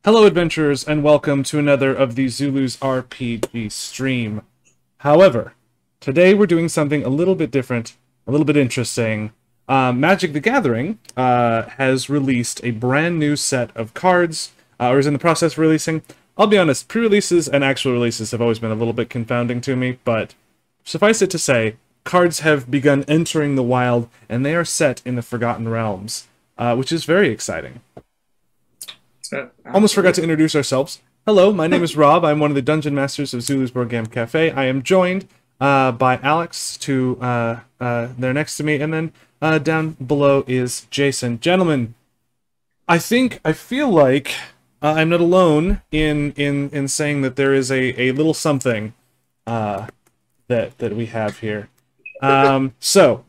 Hello, adventurers, and welcome to another of the Zulu's RPG stream. However, today we're doing something a little bit different, a little bit interesting. Magic the Gathering has released a brand new set of cards, or is in the process of releasing. I'll be honest, pre-releases and actual releases have always been a little bit confounding to me, but suffice it to say, cards have begun entering the wild, and they are set in the Forgotten Realms, which is very exciting. Almost forgot to introduce ourselves. Hello, my name is Rob. I'm one of the Dungeon Masters of Zulu's Board Game Cafe. I am joined by Alex there next to me, and then down below is Jason. Gentlemen, I feel like I'm not alone in saying that there is a little something that we have here. So,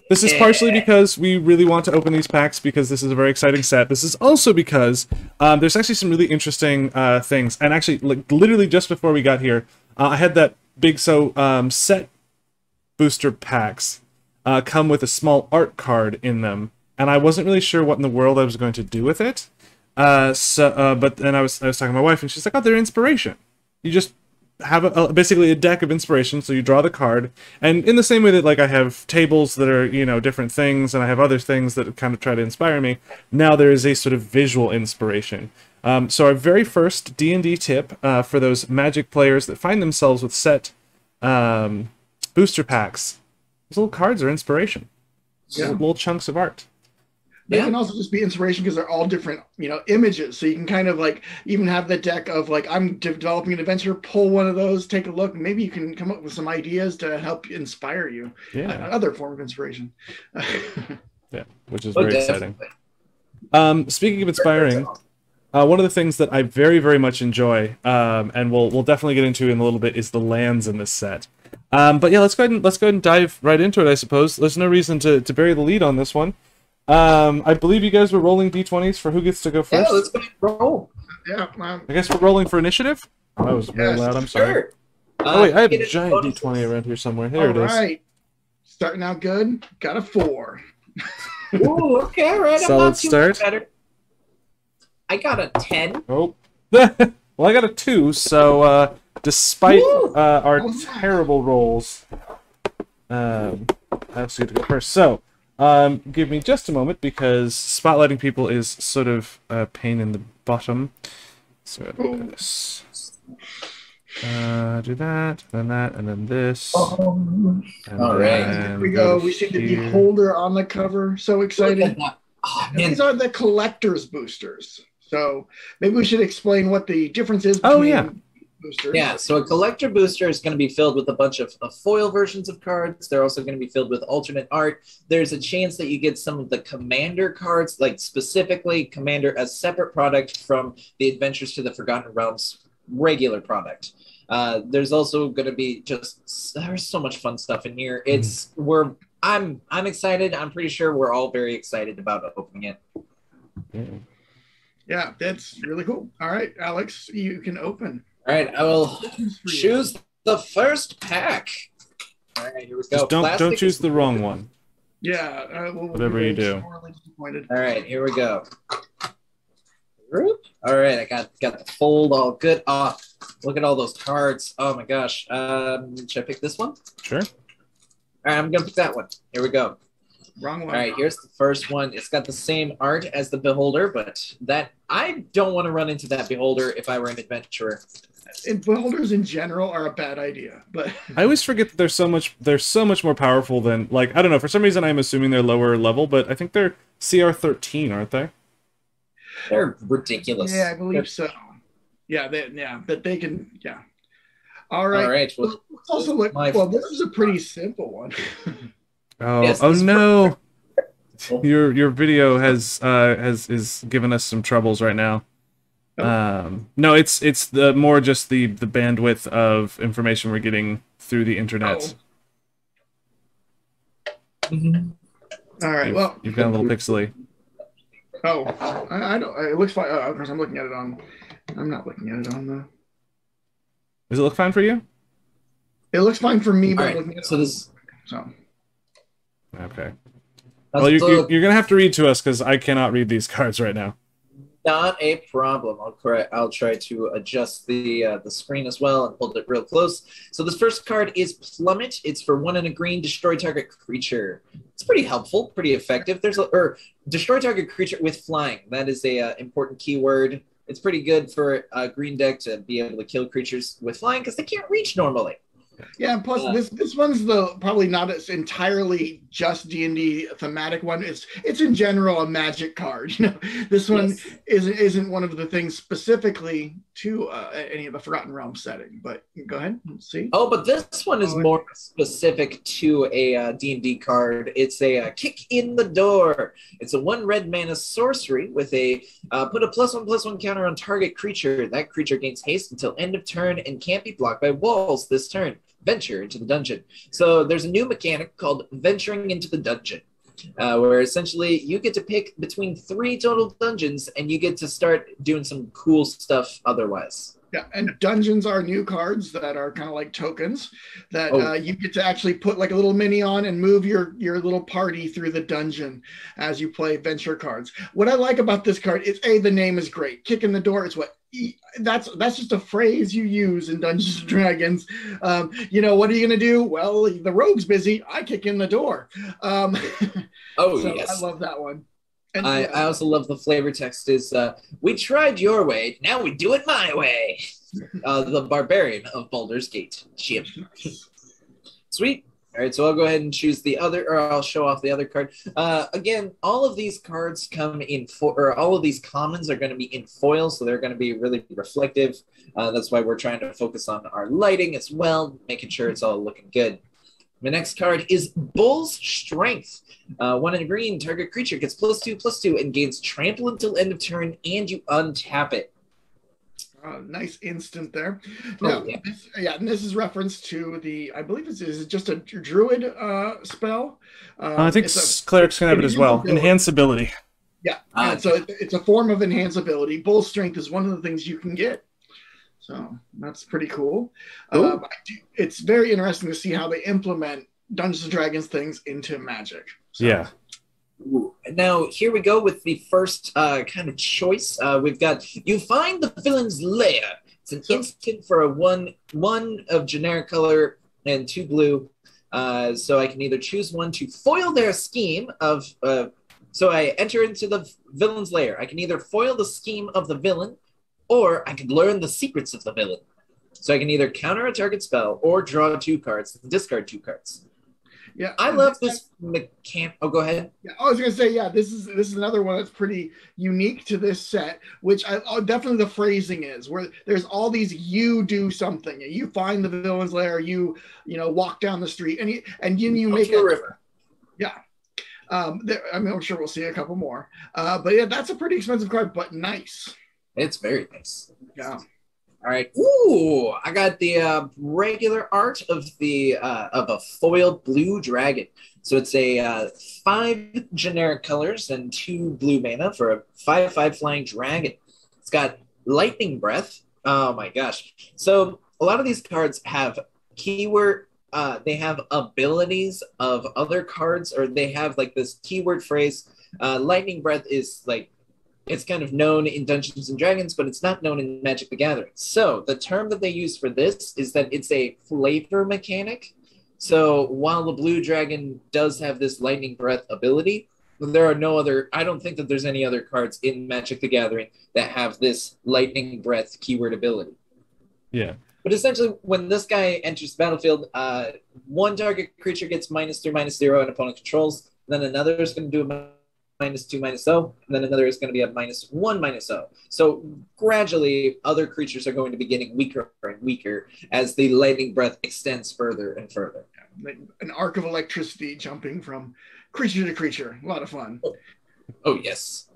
this is partially because we really want to open these packs because this is a very exciting set. This is also because there's actually some really interesting things. And actually, like, literally just before we got here, I had that big set booster packs come with a small art card in them, and I wasn't really sure what in the world I was going to do with it. But then I was talking to my wife, and she's like, "Oh, they're inspiration. You just have basically a deck of inspiration, so you draw the card, and in the same way that, like, I have tables that are, you know, different things, and I have other things that kind of try to inspire me, now there is a sort of visual inspiration. So our very first D&D tip for those Magic players that find themselves with set booster packs, these little cards are inspiration. Yeah. Little chunks of art. They can also just be inspiration because they're all different, you know, images. So you can kind of like even have the deck of like, I'm developing an adventure, pull one of those, take a look. Maybe you can come up with some ideas to help inspire you. Yeah. Another form of inspiration. Yeah, which is very exciting. Speaking of inspiring, one of the things that I very, very much enjoy, and we'll definitely get into in a little bit, is the lands in this set. But yeah, let's go ahead and dive right into it, I suppose. There's no reason to bury the lead on this one. I believe you guys were rolling d20s for who gets to go first. Yeah, let's go roll. Yeah, I guess we're rolling for initiative. Oh, that was very loud. I'm sorry. Sure. Oh wait, I have a giant d20 around here somewhere. Here it is. All right, starting out good. Got a 4. Ooh, okay, all right. Solid I'm not too start. much better. I got a 10. Oh, well, I got a 2. So despite our terrible rolls, I also get to go first. So. Give me just a moment because spotlighting people is sort of a pain in the bottom. So do this. Do that, then that, and then this. All right. Here we go. We see the beholder on the cover. So exciting. Oh, these are the collector's boosters. So maybe we should explain what the difference is between boosters. Yeah, so a collector booster is going to be filled with a bunch of foil versions of cards. They're also going to be filled with alternate art. There's a chance that you get some of the commander cards, like specifically commander, a separate product from the Adventures to the Forgotten Realms regular product. There's also going to be there's so much fun stuff in here. I'm excited. I'm pretty sure we're all very excited about opening it. Yeah, that's really cool. All right, Alex, you can open. All right, I will choose the first pack. All right, here we go. Just don't choose the wrong one. Yeah, whatever you do. All right, here we go. All right, I got the fold all good. Oh, look at all those cards. Oh my gosh. Should I pick this one? Sure. All right, I'm gonna pick that one. Here we go. Wrong one. All right, here's the first one. It's got the same art as the beholder, but I don't want to run into that beholder if I were an adventurer. And beholders in general are a bad idea, but I always forget that they're so much more powerful than, like, I don't know, for some reason I'm assuming they're lower level, but I think they're CR 13, aren't they? They're ridiculous. Yeah, I believe so. Yeah, but they can. Yeah. All right. All right. Well, also look. Well, this is a pretty simple one. Oh, yes, oh no! Your video is giving us some troubles right now. No, it's the more just the bandwidth of information we're getting through the internet. All right. You've got a little pixely. Oh, I don't. It looks fine. Of course, I'm looking at it on. I'm not looking at it on the. Does it look fine for you? It looks fine for me, but right, looking at so okay. Well, you're going to have to read to us because I cannot read these cards right now. Not a problem. I'll try to adjust the screen as well and hold it real close. So this first card is Plummet. It's for 1 and a green, destroy target creature. It's pretty helpful, pretty effective. Destroy target creature with flying. That is a important keyword. It's pretty good for a green deck to be able to kill creatures with flying because they can't reach normally. Yeah, and plus this one's probably not as entirely just D&D thematic one. It's in general a Magic card. You know, this one isn't one of the things specifically to any of the Forgotten Realms setting. But go ahead and see. Oh, but this one is more specific to a D&D card. It's a kick in the door. It's a 1 red mana sorcery with a put a +1/+1 counter on target creature. That creature gains haste until end of turn and can't be blocked by walls this turn. Venture into the dungeon. So there's a new mechanic called venturing into the dungeon, where essentially you get to pick between 3 total dungeons and you get to start doing some cool stuff otherwise. Yeah, and dungeons are new cards that are kind of like tokens that you get to actually put like a little mini on and move your little party through the dungeon as you play venture cards. What I like about this card is the name is great. Kick in the door is what that's just a phrase you use in Dungeons and Dragons. You know, what are you going to do? Well, the rogue's busy. I kick in the door. Yes. I love that one. And I also love the flavor text is, we tried your way, now we do it my way. The Barbarian of Baldur's Gate. Chip. Sweet. All right, so I'll go ahead and choose the other, or I'll show off the other card. Again, all of these cards come in, all of these commons are going to be in foil, so they're going to be really reflective. That's why we're trying to focus on our lighting as well, making sure it's all looking good. My next card is Bull's Strength. 1 in a green, target creature gets +2/+2 and gains trample until end of turn, and you untap it. Nice instant there. Now, and this is reference to I believe is it just a druid spell? I think clerics can have it as well. Enhance ability. Yeah, so it's a form of enhance ability. Bull Strength is one of the things you can get. So that's pretty cool. It's very interesting to see how they implement Dungeons & Dragons things into Magic. So. Yeah. Ooh. Now, here we go with the first kind of choice. We've got, you find the villain's lair. It's an instant for a one of generic color and 2 blue. So I can either choose one to foil their scheme of, so I enter into the villain's lair. I can either foil the scheme of the villain, or I can learn the secrets of the villain. So I can either counter a target spell or draw 2 cards and discard 2 cards. Yeah, I love this mechanic. Oh, go ahead. Yeah, I was gonna say, this is another one that's pretty unique to this set, which definitely the phrasing is where there's all these you do something, you find the villain's lair, you walk down the street, and you make a river. Yeah. I'm sure we'll see a couple more, but yeah, that's a pretty expensive card, but nice. It's very nice. Yeah. All right. Ooh, I got the regular art of a foiled blue dragon. So it's a 5 generic colors and 2 blue mana for a 5/5 flying dragon. It's got lightning breath. Oh my gosh. So a lot of these cards have keyword. They have abilities of other cards, or they have like this keyword phrase. Lightning breath is like, it's kind of known in Dungeons and Dragons, but it's not known in Magic the Gathering. So the term that they use for this is that it's a flavor mechanic. So while the blue dragon does have this lightning breath ability, there are no other, I don't think that there's any other cards in Magic the Gathering that have this lightning breath keyword ability. Yeah. But essentially, when this guy enters the battlefield, 1 target creature gets -3/-0 and opponent controls. Then another is going to do a -2/-0, and then another is going to be a -1/-0. So gradually, other creatures are going to be getting weaker and weaker as the lightning breath extends further and further. Like an arc of electricity jumping from creature to creature. A lot of fun. Oh yes.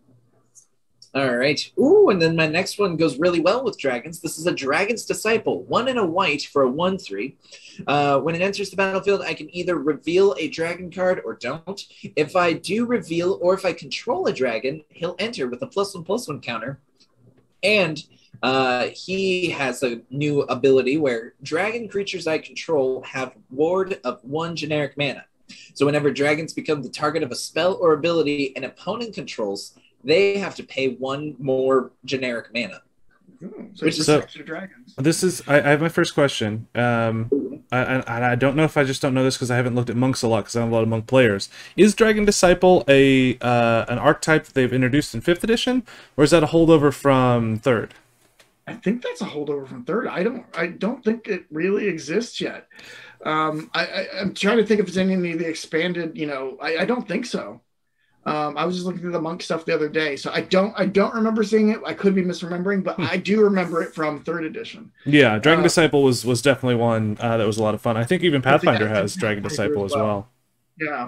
All right. Ooh, and then my next one goes really well with dragons. This is a Dragon's Disciple, 1 in a white for a 1/3. When it enters the battlefield, I can either reveal a dragon card or don't. If I do reveal, or if I control a dragon, he'll enter with a +1/+1 counter. And he has a new ability where dragon creatures I control have ward of 1 generic mana. So whenever dragons become the target of a spell or ability an opponent controls, they have to pay one more generic mana. So it's extra dragons. This is I have my first question. I don't know if I just don't know this because I haven't looked at monks a lot because I have a lot of monk players. Is Dragon Disciple an archetype that they've introduced in 5th edition, or is that a holdover from 3rd? I think that's a holdover from 3rd. I don't think it really exists yet. I'm trying to think if it's any of the expanded. I don't think so. I was just looking through the monk stuff the other day, so I don't remember seeing it. I could be misremembering, but I do remember it from 3rd edition. Yeah, Dragon Disciple was definitely one that was a lot of fun. I think even Pathfinder has Dragon Disciple as well. Yeah,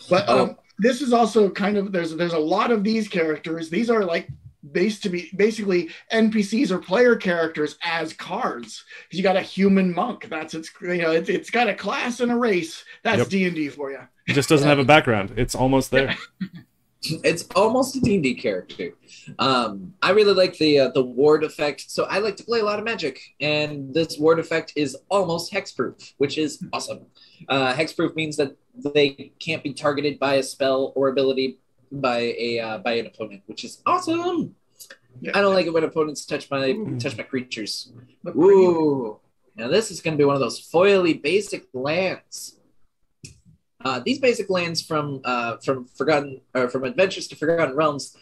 but this is also kind of there's a lot of these characters. These are like basically NPCs or player characters as cards. You got a human monk. That's it's got a class and a race. That's D&D for you. It just doesn't have a background. It's almost there. It's almost a D&D character. I really like the ward effect. So I like to play a lot of Magic, and this ward effect is almost hexproof, which is awesome. Hexproof means that they can't be targeted by a spell or ability by an opponent, which is awesome. Yeah. I don't like it when opponents touch my creatures. Ooh, now this is going to be one of those foily basic lands. These basic lands from Adventures to Forgotten Realms,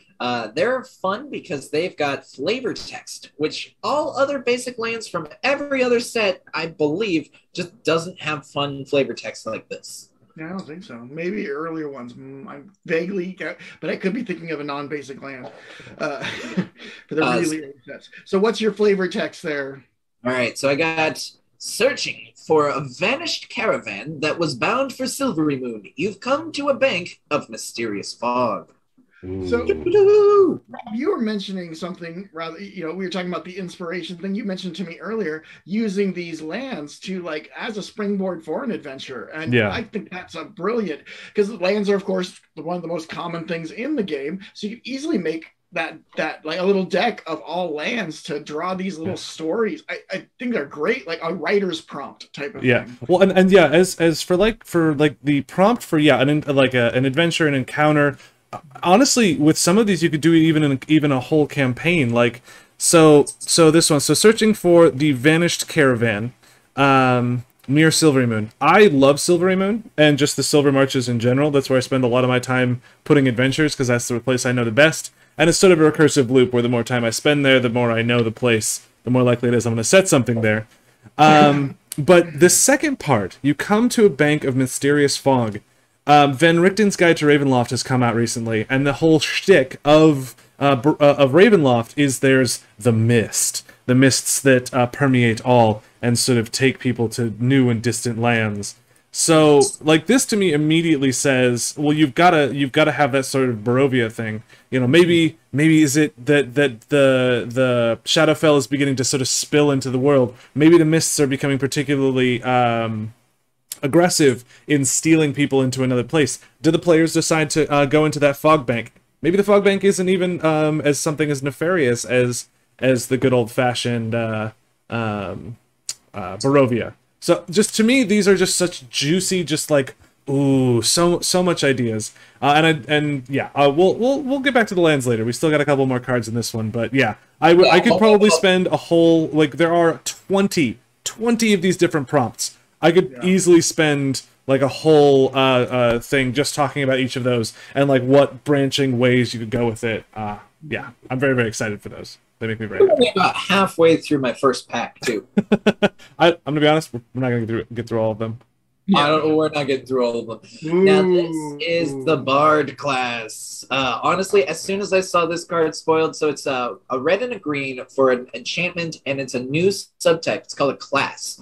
they're fun because they've got flavor text, which all other basic lands from every other set, I believe, just doesn't have fun flavor text like this. Yeah, I don't think so. Maybe earlier ones. I'm vaguely, but I could be thinking of a non-basic land for the really early sets. So what's your flavor text there? All right, so I got searching for a vanished caravan that was bound for Silvery Moon. You've come to a bank of mysterious fog. So, Rob, you were mentioning something rather, we were talking about the inspiration thing you mentioned to me earlier, using these lands to as a springboard for an adventure. And yeah. I think that's a brilliant, because lands are, of course, one of the most common things in the game. So you can easily make that like a little deck of all lands to draw these little stories. I think they're great, like a writer's prompt type of thing. Well, and yeah, as for the prompt for an adventure, an encounter. Honestly, with some of these, you could do even a whole campaign. So this one. So searching for the vanished caravan near Silvery Moon. I love Silvery Moon and just the Silver Marches in general. That's where I spend a lot of my time putting adventures because that's the place I know the best. And it's sort of a recursive loop where the more time I spend there, the more I know the place, the more likely it is I'm going to set something there. But the second part, you come to a bank of mysterious fog. Van Richten's Guide to Ravenloft has come out recently, and the whole shtick of Ravenloft is there's the mist. The mists that permeate all and sort of take people to new and distant lands. So, this to me immediately says, well, you've got to have that sort of Barovia thing. Maybe is it that the Shadowfell is beginning to sort of spill into the world. Maybe the mists are becoming particularly aggressive in stealing people into another place. Do the players decide to go into that fog bank? Maybe the fog bank isn't even as something as nefarious as the good old-fashioned Barovia. So just to me, these are just such juicy, so much ideas. We'll get back to the lands later. We still got a couple more cards in this one, but yeah, I could probably spend a whole there are 20 of these different prompts. I could easily spend a whole thing just talking about each of those and what branching ways you could go with it. Yeah, I'm very, very excited for those. They make me very happy. I'm about halfway through my first pack too. I'm gonna be honest, we're not gonna get through all of them. Yeah. We're not getting through all of them. Ooh. Now this is the Bard class. Honestly, as soon as I saw this card spoiled, so it's a red and a green for an enchantment, and it's a new subtype. It's called a class.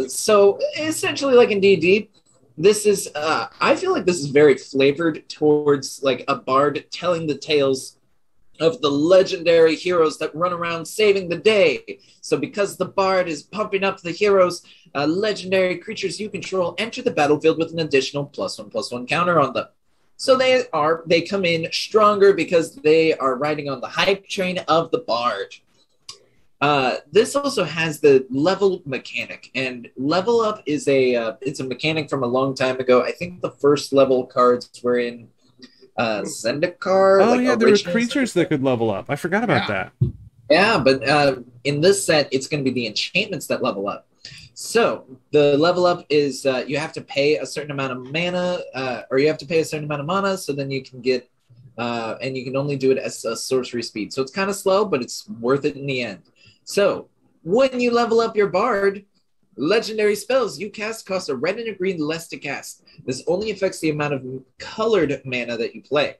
So essentially, like in D&D, this is I feel like this is very flavored towards a bard telling the tales of the legendary heroes that run around saving the day. So because the bard is pumping up the heroes, legendary creatures you control enter the battlefield with an additional +1/+1 counter on them. So they come in stronger because they are riding on the hype train of the bard. This also has the level mechanic, and level up is it's a mechanic from a long time ago. I think the first level cards were in Zendikar, Oh like yeah, there were original creatures Zendikar. that could level up. I forgot about Yeah. that. Yeah, but in this set, it's going to be the enchantments that level up. So the level up is you have to pay a certain amount of mana, or you have to pay a certain amount of mana, so then you can get, and you can only do it as a sorcery speed. So it's kind of slow, but it's worth it in the end. So when you level up your bard, legendary spells you cast cost a red and a green less to cast. This only affects the amount of colored mana that you play.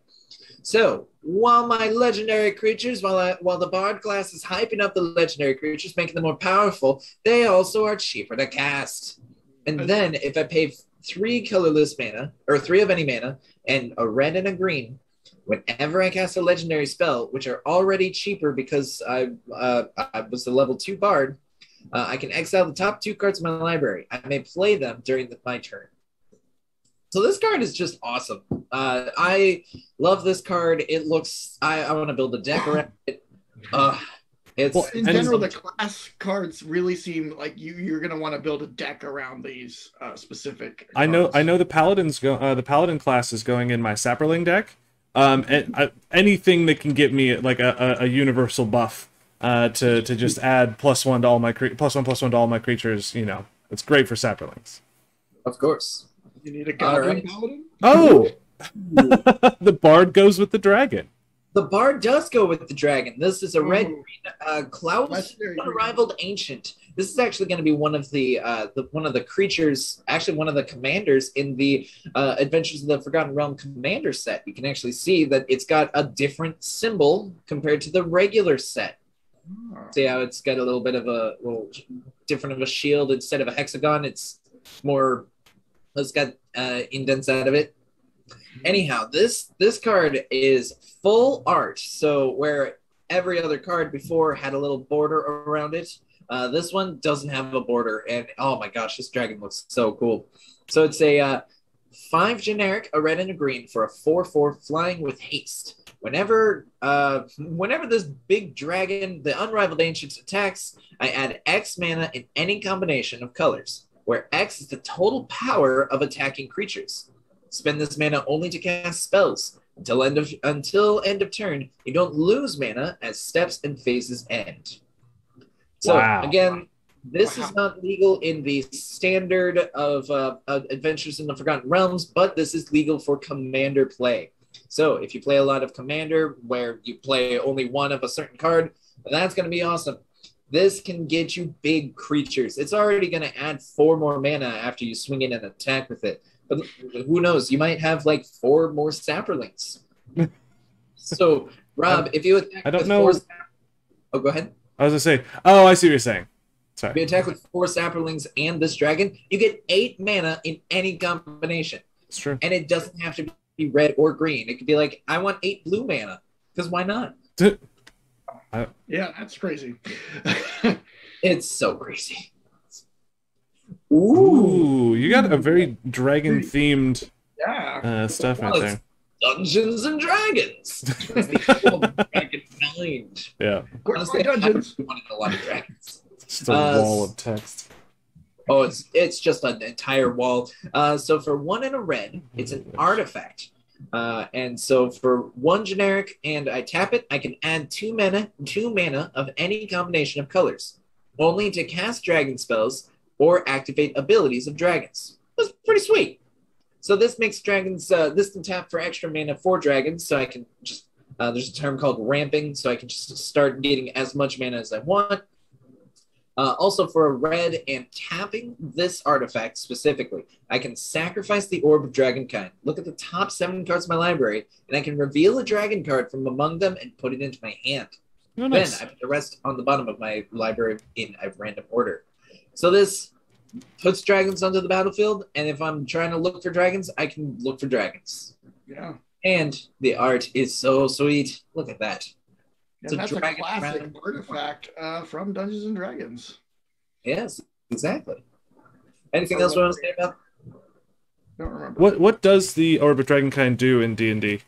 So while my legendary creatures, while the bard class is hyping up the legendary creatures, making them more powerful, they also are cheaper to cast. And then if I pay 3 colorless mana, or 3 of any mana, and a red and a green, whenever I cast a legendary spell, which are already cheaper because I was the level 2 bard, I can exile the top 2 cards of my library. I may play them during my turn. So this card is just awesome. I love this card. It looks. I want to build a deck around it. It's well, in general, the class cards really seem like you're going to want to build a deck around these specific cards. I know the the paladin class is going in my Saproling deck. And anything that can get me like a universal buff to just add +1 to all my +1/+1 to all my creatures. You know, it's great for Saprolings. Of course. You need a goblin paladin? Oh, the bard goes with the dragon. The bard does go with the dragon. This is a red-green Klaus, unrivaled ancient. This is actually going to be one of the creatures, actually one of the commanders in the Adventures of the Forgotten Realm commander set. You can actually see that it's got a different symbol compared to the regular set. See how it's got a little bit of a little different of a shield instead of a hexagon. It's more. It's got indents out of it. Anyhow, this card is full art. So where every other card before had a little border around it, this one doesn't have a border. And oh my gosh, this dragon looks so cool. So it's a 5 generic, a red and a green for a 4/4 flying with haste. Whenever this big dragon, the Unrivaled Ancients, attacks, I add X mana in any combination of colors, where X is the total power of attacking creatures. Spend this mana only to cast spells. Until end of turn, you don't lose mana as steps and phases end. So again, this is not legal in the standard of Adventures in the Forgotten Realms, but this is legal for commander play. So if you play a lot of commander where you play only one of a certain card, that's going to be awesome. This can get you big creatures. It's already going to add 4 more mana after you swing in and attack with it. But who knows? You might have like 4 more Saprolings. So, Rob, if you attack with 4... Oh, go ahead. I was going to say, oh, I see what you're saying. Sorry. If you attack with 4 Saprolings and this dragon, you get 8 mana in any combination. It's true. And it doesn't have to be red or green. It could be like, I want 8 blue mana. Because why not? Yeah, that's crazy. It's so crazy. Ooh, you got a very dragon-themed stuff right there. Dungeons and Dragons. It's the old dragon mind. Yeah. Honestly, Dungeons. I wanted a lot of dragons. Just a wall of text. Oh, it's just an entire wall. So for 1 and a red, it's an artifact. And so for 1 generic and I tap it, I can add 2 mana of any combination of colors, only to cast dragon spells or activate abilities of dragons. That's pretty sweet. So this makes dragons, this can tap for extra mana for dragons, so I can just, there's a term called ramping, so I can just start getting as much mana as I want. Also for a red and tapping this artifact specifically, I can sacrifice the Orb of Dragonkind. Look at the top 7 cards of my library, and I can reveal a dragon card from among them and put it into my hand. Oh, nice. Then I put the rest on the bottom of my library in a random order. So this puts dragons onto the battlefield, and if I'm trying to look for dragons, I can look for dragons. Yeah. And the art is so sweet. Look at that. Yeah, that's a classic artifact from Dungeons and Dragons. Yes, exactly. Anything else you want to say about? Don't remember. What does the Orb of Dragonkind do in D&D?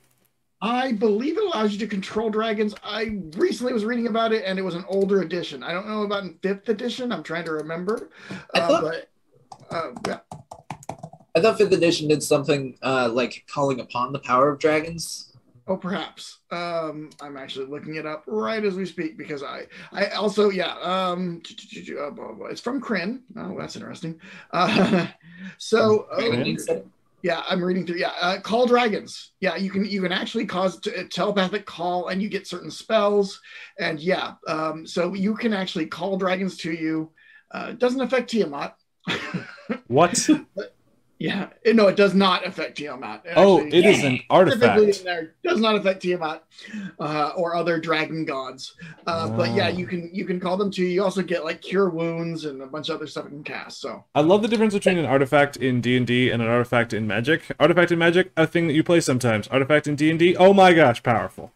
I believe it allows you to control dragons. I recently was reading about it, and it was an older edition. I don't know about in 5th edition. I'm trying to remember. Yeah. I thought fifth edition did something like calling upon the power of dragons. Oh, perhaps. I'm actually looking it up right as we speak because I also, yeah. It's from Kryn. Oh, that's interesting. So, yeah, I'm reading through. Yeah, call dragons. Yeah, you can actually cause a telepathic call, and you get certain spells. And yeah, so you can actually call dragons to you. It doesn't affect Tiamat. What? Yeah, no, it does not affect Tiamat. It is an artifact. In there, does not affect Tiamat or other dragon gods. But yeah, you can call them to you. You also get like cure wounds and a bunch of other stuff you can cast. So I love the difference between an artifact in D&D and an artifact in Magic. Artifact in Magic, a thing that you play sometimes. Artifact in D&D, oh my gosh, powerful.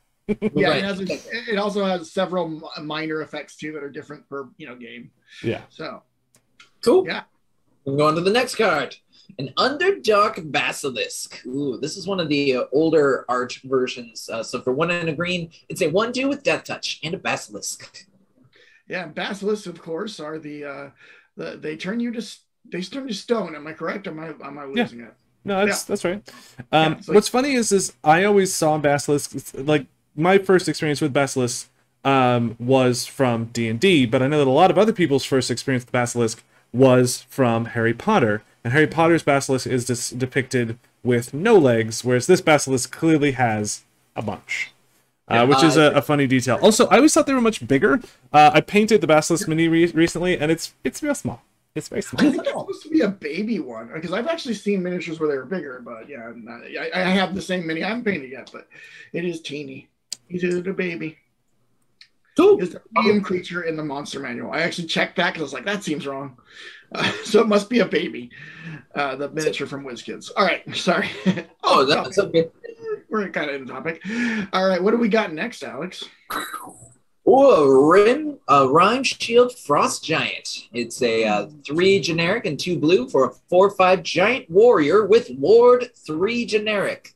Yeah, it also has several minor effects too that are different per game. Yeah. So cool. Yeah. I'm going to the next card. An Underdark Basilisk. Ooh, this is one of the older art versions. So for 1 and a green, it's a 1/2 with Death Touch and a Basilisk. Yeah, basilisks, of course, are they turn you to stone. Am I correct? Or am I losing it? No, that's right. What's funny is I always saw basilisks, like my first experience with basilisks was from D&D, but I know that a lot of other people's first experience with basilisk was from Harry Potter. And Harry Potter's basilisk is depicted with no legs, whereas this basilisk clearly has a bunch, which is a funny detail. Also, I always thought they were much bigger. I painted the basilisk mini recently, and it's real small. It's very small. I think it's supposed to be a baby one, because I've actually seen miniatures where they were bigger, but yeah, I have the same mini. I haven't painted yet, but it is teeny. He's a baby. Cool. Is the medium creature in the monster manual. I actually checked that because I was like, that seems wrong. So it must be a baby. The miniature from WizKids. All right, sorry. That's okay. We're kind of in the topic. All right, what do we got next, Alex? Oh, a Rhyme Shield Frost Giant. It's a 3 generic and 2 blue for a 4/5 giant warrior with ward 3 generic.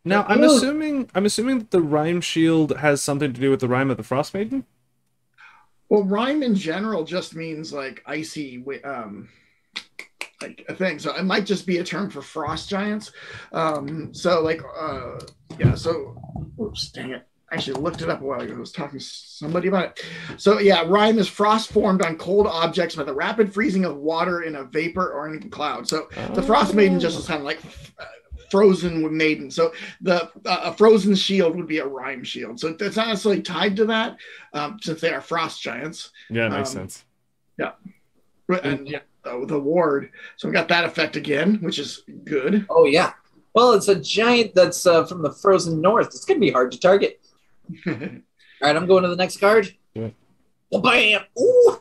Now, I'm assuming that the Rhyme Shield has something to do with the Rhyme of the Frost Maiden? Well, rhyme in general just means like icy, like a thing. So it might just be a term for frost giants. So, oops, dang it. I actually looked it up a while ago. I was talking to somebody about it. So yeah, rime is frost formed on cold objects by the rapid freezing of water in a vapor or in a cloud. So the Frost Maiden just is kind of like frozen maiden. So a frozen shield would be a rime shield. So it's not necessarily tied to that, since they are frost giants. Yeah, makes sense. Yeah, and yeah, the ward. So we got that effect again, which is good. Oh yeah. Well, it's a giant that's from the frozen north. It's gonna be hard to target. All right, I'm going to the next card. Yeah. Well, bam! Ooh.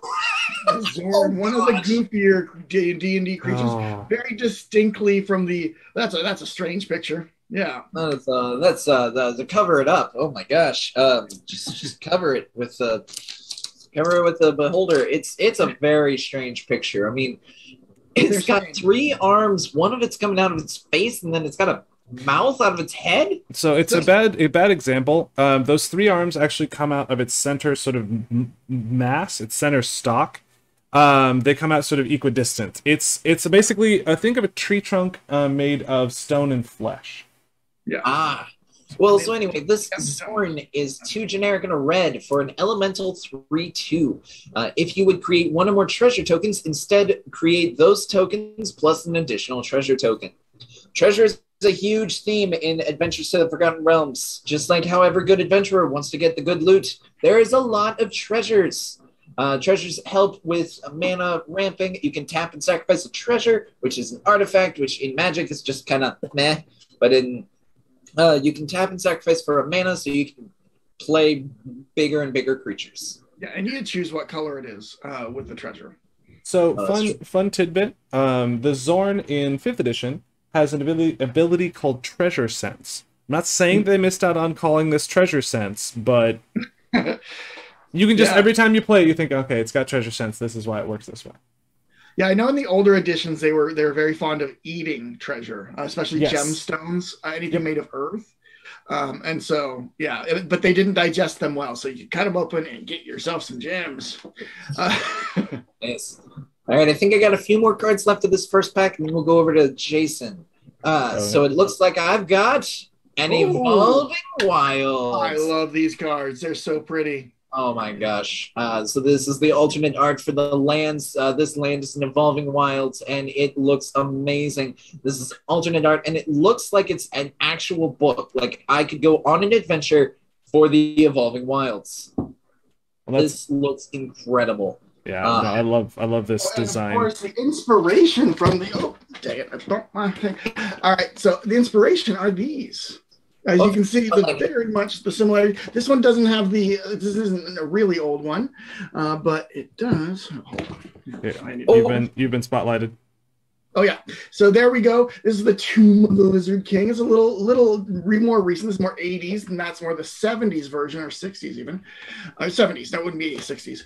Zorn, one of the goofier D&D creatures, very distinctly from the. That's a strange picture. Yeah, that's to cover it up. Oh my gosh! Just cover it with the beholder. It's a very strange picture. I mean, it's got 3 arms. One of it's coming out of its face, and then it's got a mouth out of its head. So it's a bad example. Those 3 arms actually come out of its center sort of mass, its center stalk. They come out sort of equidistant. It's basically think of a tree trunk made of stone and flesh. Yeah. Well, so anyway, this Zorn is 2 generic and a red for an elemental 3/2. If you would create 1 or more treasure tokens, instead create those tokens plus an additional treasure token. Treasure is a huge theme in Adventures to the Forgotten Realms. Just like how every good adventurer wants to get the good loot, there is a lot of treasures. Treasures help with mana ramping. You can tap and sacrifice a treasure, which is an artifact, which in Magic is just kind of meh. But in you can tap and sacrifice for a mana, so you can play bigger and bigger creatures. Yeah, and you can choose what color it is with the treasure. So fun tidbit. The Zorn in 5th edition has an ability called Treasure Sense. I'm not saying they missed out on calling this Treasure Sense, but you can just every time you play, you think, okay, it's got Treasure Sense. This is why it works this way. Yeah, I know in the older editions they were very fond of eating treasure, especially gemstones, anything made of earth. And so, but they didn't digest them well. So you cut them open and get yourself some gems. Yes. All right, I think I got a few more cards left of this first pack, and then we'll go over to Jason. So it looks like I've got an Evolving Wilds. I love these cards. They're so pretty. Oh my gosh. So this is the alternate art for the lands. This land is an Evolving Wilds, and it looks amazing. This is alternate art, and it looks like it's an actual book. Like I could go on an adventure for the Evolving Wilds. Well, this looks incredible. Yeah, no, I love this design. Of course, the inspiration from the dang it, I don't mind. All right, so the inspiration are these. As you can see, very much the similarity. This one doesn't have the. This isn't a really old one, but it does. Hold on. Yeah, you've been spotlighted. Oh yeah. So there we go. This is the Tomb of the Lizard King. It's a little more recent. This is more 80s, and that's more the 70s version, or 60s even. 70s. That wouldn't be 60s.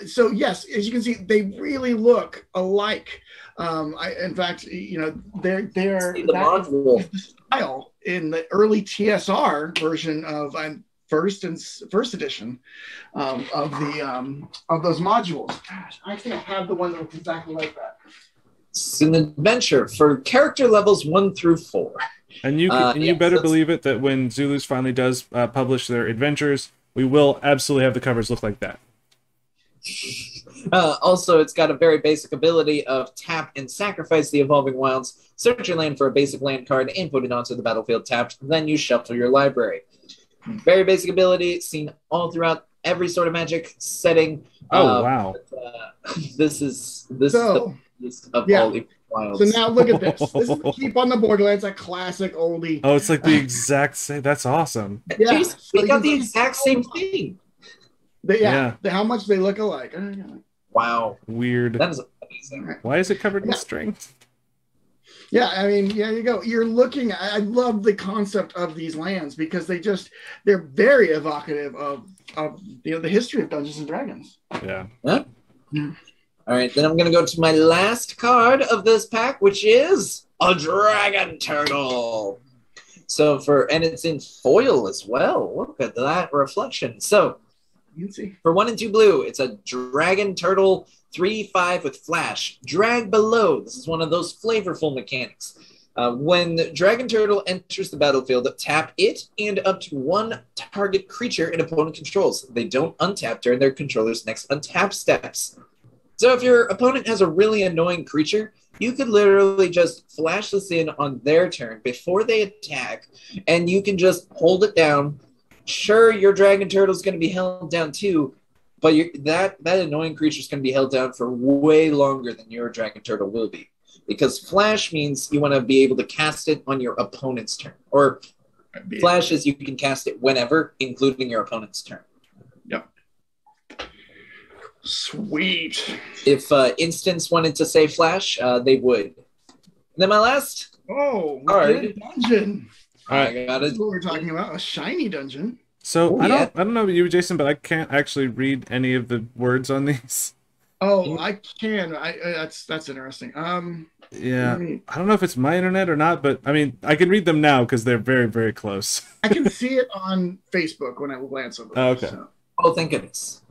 So yes, as you can see, they really look alike. In fact, you know, they're the style in the early TSR version of first edition of those modules. Gosh, I think I have the one that looks exactly like that. It's an adventure for character levels 1 through 4. And you better believe it that when Zulus finally does publish their adventures, we will absolutely have the covers look like that. Also, it's got a very basic ability of tap and sacrifice the Evolving Wilds, search your land for a basic land card, and put it onto the battlefield tapped. Then you shuffle your library. Very basic ability, seen all throughout every sort of Magic setting. Wow! This is all Evolving Wilds. So now look at this. This is the Keep on the Borderlands, a classic oldie. Oh, it's like the exact same. That's awesome. Yeah, jeez, we got the exact same thing. How much they look alike. Wow. Weird. That is amazing. Why is it covered in string? Yeah, I mean, there you go. You're looking. I love the concept of these lands because they're very evocative of the history of Dungeons and Dragons. Yeah. Huh? Yeah. All right, then I'm gonna go to my last card of this pack, which is a Dragon Turtle. And it's in foil as well. Look at that reflection. So you can see for 1 and 2 blue, it's a Dragon Turtle 3/5 with flash. Drag below. This is one of those flavorful mechanics. When Dragon Turtle enters the battlefield, tap it and up to 1 target creature an opponent controls. They don't untap during their controller's next untap steps. So if your opponent has a really annoying creature, you could literally just flash this in on their turn before they attack, and you can just hold it down. Sure, your Dragon Turtle is going to be held down too, but that annoying creature is going to be held down for way longer than your Dragon Turtle will be. Because flash means you want to be able to cast it on your opponent's turn. Or flash is you can cast it whenever, including your opponent's turn. Yep. Sweet. If Instance wanted to say flash, they would. Then my last card. Dungeon. I got it. What we're talking about, a shiny dungeon. So I don't know about you, Jason, but I can't actually read any of the words on these. Oh, I can. That's interesting. Yeah, I don't know if it's my internet or not, but I mean, I can read them now because they're very, very close. I can see it on Facebook when I glance over. Okay. So. Oh, thank goodness.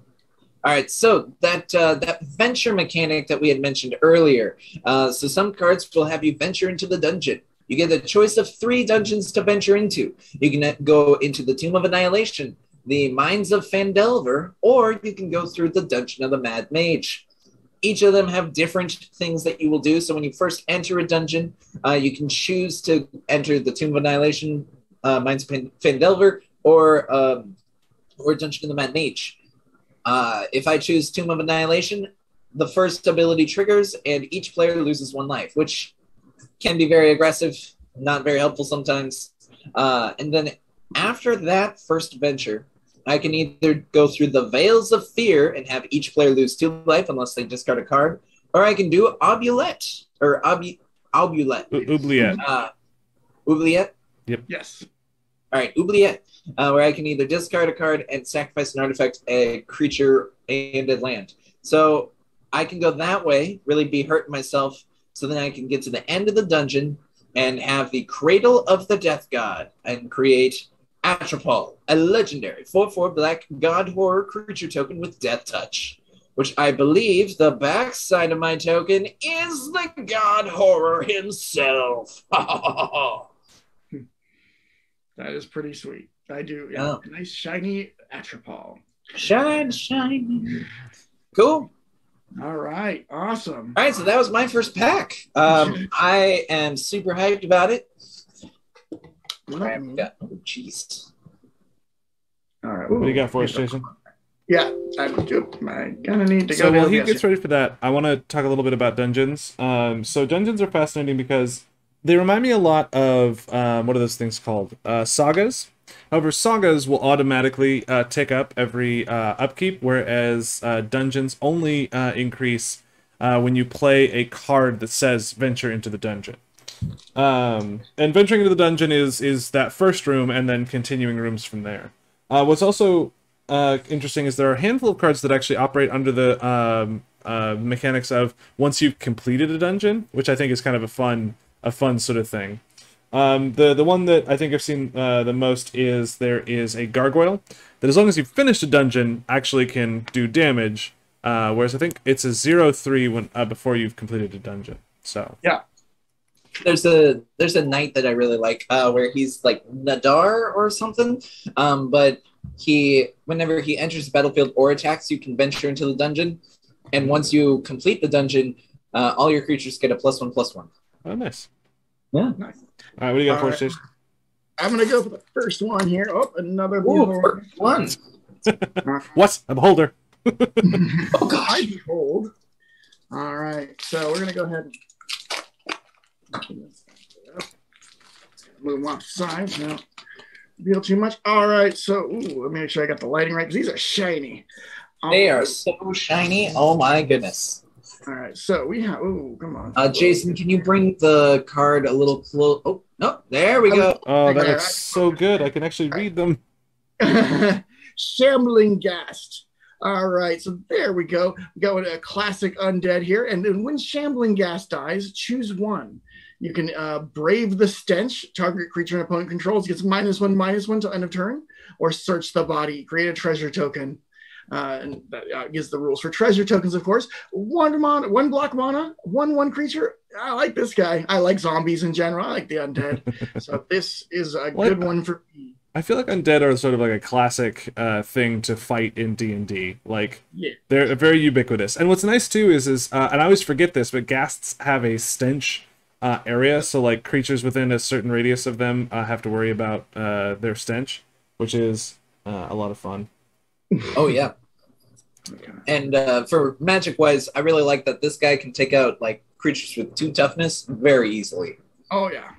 All right, so that venture mechanic that we had mentioned earlier. So some cards will have you venture into the dungeon. You get a choice of 3 dungeons to venture into. You can go into the Tomb of Annihilation, the Mines of Phandelver, or you can go through the Dungeon of the Mad Mage. Each of them have different things that you will do. So when you first enter a dungeon, you can choose to enter the Tomb of Annihilation, Mines of Phandelver, or Dungeon of the Mad Mage. If I choose Tomb of Annihilation, the first ability triggers, and each player loses 1 life, which can be very aggressive, not very helpful sometimes. And then after that first venture, I can either go through the Veils of Fear and have each player lose 2 life unless they discard a card, or I can do Oubliette. Oubliette. Oubliette? Yep. Yes. All right, Oubliette, where I can either discard a card and sacrifice an artifact, a creature, and a land. So I can go that way, really be hurting myself, so then I can get to the end of the dungeon and have the Cradle of the Death God and create Atropol, a legendary 4/4 black god horror creature token with Death Touch, which I believe the backside of my token is the God Horror himself. That is pretty sweet. I do. Yeah. Oh. Nice shiny Atropal. Shiny. Cool. All right. Awesome. All right, so that was my first pack. I am super hyped about it. Oh, jeez. All right. What do you got for us, Jason? Yeah, I'm gonna need to go. So while he gets ready for that, I want to talk a little bit about dungeons. So dungeons are fascinating because they remind me a lot of what are those things called? Sagas. However, sagas will automatically tick up every upkeep, whereas dungeons only increase when you play a card that says "Venture into the dungeon." And venturing into the dungeon is that first room, and then continuing rooms from there. What's also interesting is there are a handful of cards that actually operate under the mechanics of once you've completed a dungeon, which I think is kind of a fun sort of thing. The one that I think I've seen the most is there is a gargoyle that as long as you've finished a dungeon actually can do damage, whereas I think it's a 0/3 when before you've completed a dungeon. So yeah. There's a knight that I really like where he's like Nadar or something, but whenever he enters the battlefield or attacks, you can venture into the dungeon, and once you complete the dungeon, all your creatures get a +1/+1. Oh, nice. Yeah, nice. All right, what do you got for us, Jason? I'm gonna go for the first one here. Oh, another first one. What? A beholder. Oh gosh. I behold. All right, so we're gonna go ahead and move them off the sides now. Reveal too much. All right, so let me make sure I got the lighting right because these are shiny. They are so shiny. Oh my goodness. All right, so we have. Come on. Jason, can you bring the card a little close? Oh, no, there we go. Oh, that looks so good. I can actually read them. Shambling Ghast. All right, so there we go. We got a classic undead here. And then when Shambling Ghast dies, choose one. You can brave the stench. Target creature and opponent controls gets -1/-1 till end of turn. Or search the body. Create a treasure token. And that gives the rules for treasure tokens, of course. One block mana, 1/1 creature. I like this guy. I like zombies in general. I like the undead. So this is a good one for me. I feel like undead are sort of like a classic thing to fight in D&D. Like, they're very ubiquitous. And what's nice too is and I always forget this, but ghasts have a stench area, so like creatures within a certain radius of them have to worry about their stench, which is a lot of fun. Oh yeah. Okay. And for magic wise, I really like that this guy can take out like creatures with 2 toughness very easily. Oh yeah.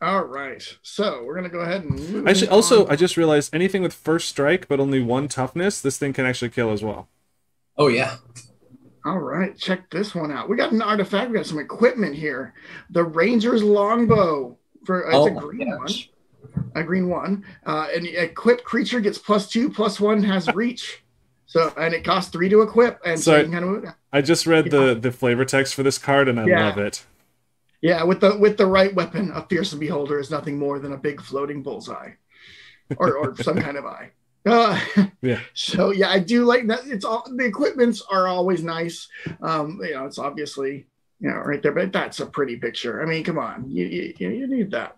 All right, so we're gonna go ahead and move actually also I just realized anything with first strike but only 1 toughness, this thing can actually kill as well. Oh yeah. All right, check this one out. We got an artifact. We got some equipment here. The Ranger's Longbow for it's a green one. A green one. An equipped creature gets +2/+1, has reach. So and it costs 3 to equip. And so you can kind of, I just read the flavor text for this card and I love it. Yeah, with the right weapon, a fearsome beholder is nothing more than a big floating bullseye, or some kind of eye. Yeah. So yeah, I do like that. It's all the equipments are always nice. It's obviously right there, but that's a pretty picture. I mean, come on, you need that.